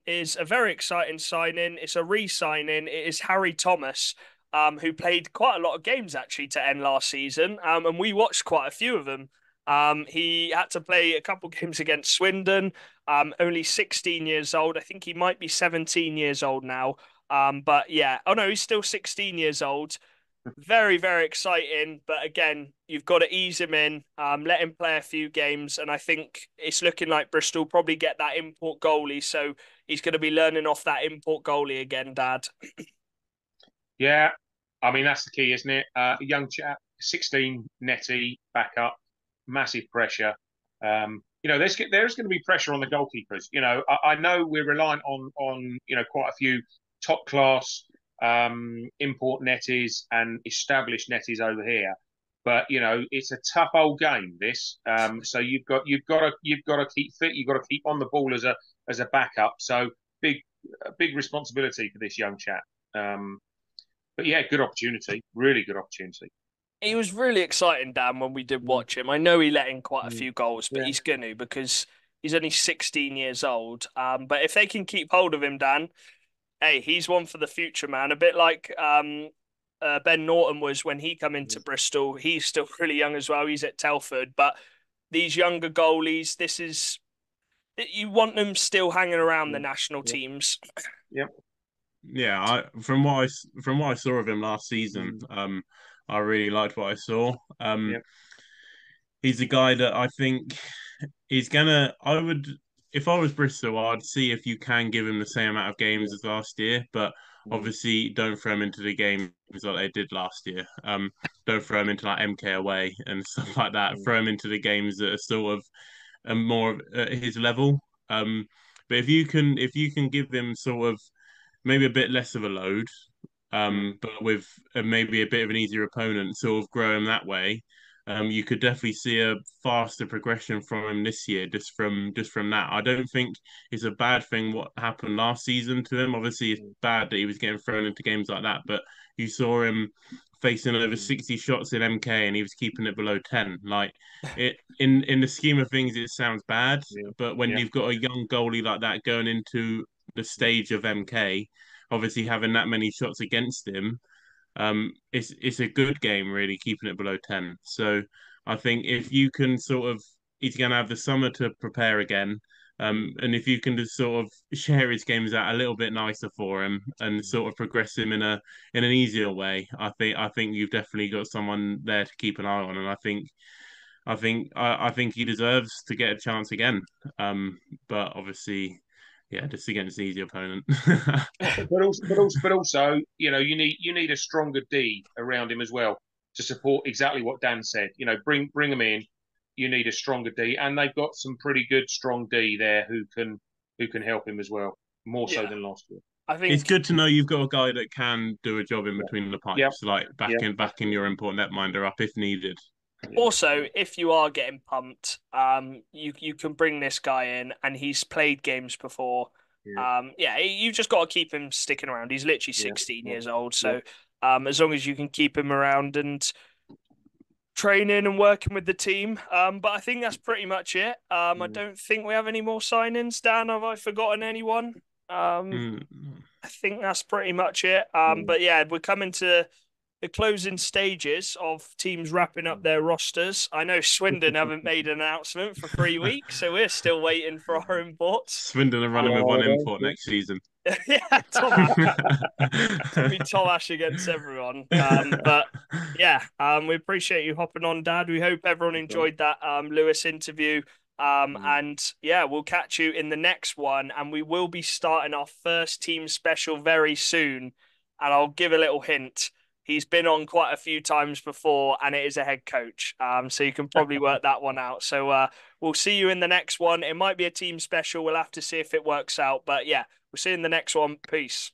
is a very exciting signing. It's a re-signing. It is Harry Thomas, who played quite a lot of games actually to end last season, and we watched quite a few of them. He had to play a couple games against Swindon. Only 16 years old. I think he might be 17 years old now. But yeah, oh no, he's still 16 years old. Very, very exciting. But again, you've got to ease him in, let him play a few games. And I think it's looking like Bristol probably get that import goalie. So he's going to be learning off that import goalie again, Dad. Yeah, I mean that's the key, isn't it? A young chap, 16, netty, back up, massive pressure. There's going to be pressure on the goalkeepers. I know we're reliant on quite a few top class import netties and established netties over here, but it's a tough old game. This, so you've got to keep fit. You've got to keep on the ball as a backup. So big responsibility for this young chap. But yeah, good opportunity, really good opportunity. He was really exciting, Dan, when we did Mm. watch him. I know he let in quite a Mm. few goals, but Yeah. he's going to because he's only 16 years old. But if they can keep hold of him, Dan, hey, he's one for the future, man. A bit like Ben Norton was when he come into Bristol. He's still really young as well. He's at Telford, but these younger goalies, this is you want them still hanging around the Yeah. national Yeah. teams. Yeah. Yeah, from what I saw of him last season, I really liked what I saw. Yeah. He's a guy that I think he's gonna. I would, if I was Bristol, I'd see if you can give him the same amount of games Yeah. as last year. But obviously, don't throw him into the games like they did last year. Don't throw him into like MK away and stuff like that. Throw him into the games that are sort of more at his level. But if you can give him sort of maybe a bit less of a load, but with maybe a bit of an easier opponent, sort of grow him that way. You could definitely see a faster progression from him this year, just from that. I don't think it's a bad thing what happened last season to him. Obviously, it's bad that he was getting thrown into games like that, but you saw him facing over 60 shots in MK and he was keeping it below 10. Like it in the scheme of things, it sounds bad, Yeah. but when Yeah. you've got a young goalie like that going into the stage of MK, obviously having that many shots against him, it's a good game really, keeping it below 10. So I think if you can sort of, he's going to have the summer to prepare again. And if you can just sort of share his games out a little bit nicer for him and sort of progress him in an easier way, I think you've definitely got someone there to keep an eye on, and I think he deserves to get a chance again. But obviously, yeah, just against an easy opponent. But also, you need a stronger D around him as well to support exactly what Dan said. Bring him in. You need a stronger D, and they've got some pretty good strong D there who can help him as well, more so Yeah, than last year. I It's think good to know you've got a guy that can do a job in Yeah. between the Yeah. pipes, like Yeah. backing your important netminder up if needed. Yeah. also, if you are getting pumped, you can bring this guy in, and he's played games before. Yeah. Yeah, you just got to keep him sticking around. He's literally Yeah. 16 Yeah. years old, Yeah. so as long as you can keep him around and training and working with the team. But I think that's pretty much it. I don't think we have any more signings. Dan, have I forgotten anyone? Mm. I think that's pretty much it. Yeah. But yeah, we're coming to the closing stages of teams wrapping up their rosters. I know Swindon haven't made an announcement for 3 weeks, so we're still waiting for our imports. Swindon are running with one import next season. Yeah, Tom Ash. It's gonna be Tom Ash against everyone. But yeah, we appreciate you hopping on, Dad. We hope everyone enjoyed that Lewis interview. And yeah, we'll catch you in the next one, and we will be starting our first team special very soon. And I'll give a little hint. He's been on quite a few times before, and it is a head coach. So you can probably work that one out. So we'll see you in the next one. It might be a team special. We'll have to see if it works out. But yeah, we'll see you in the next one. Peace.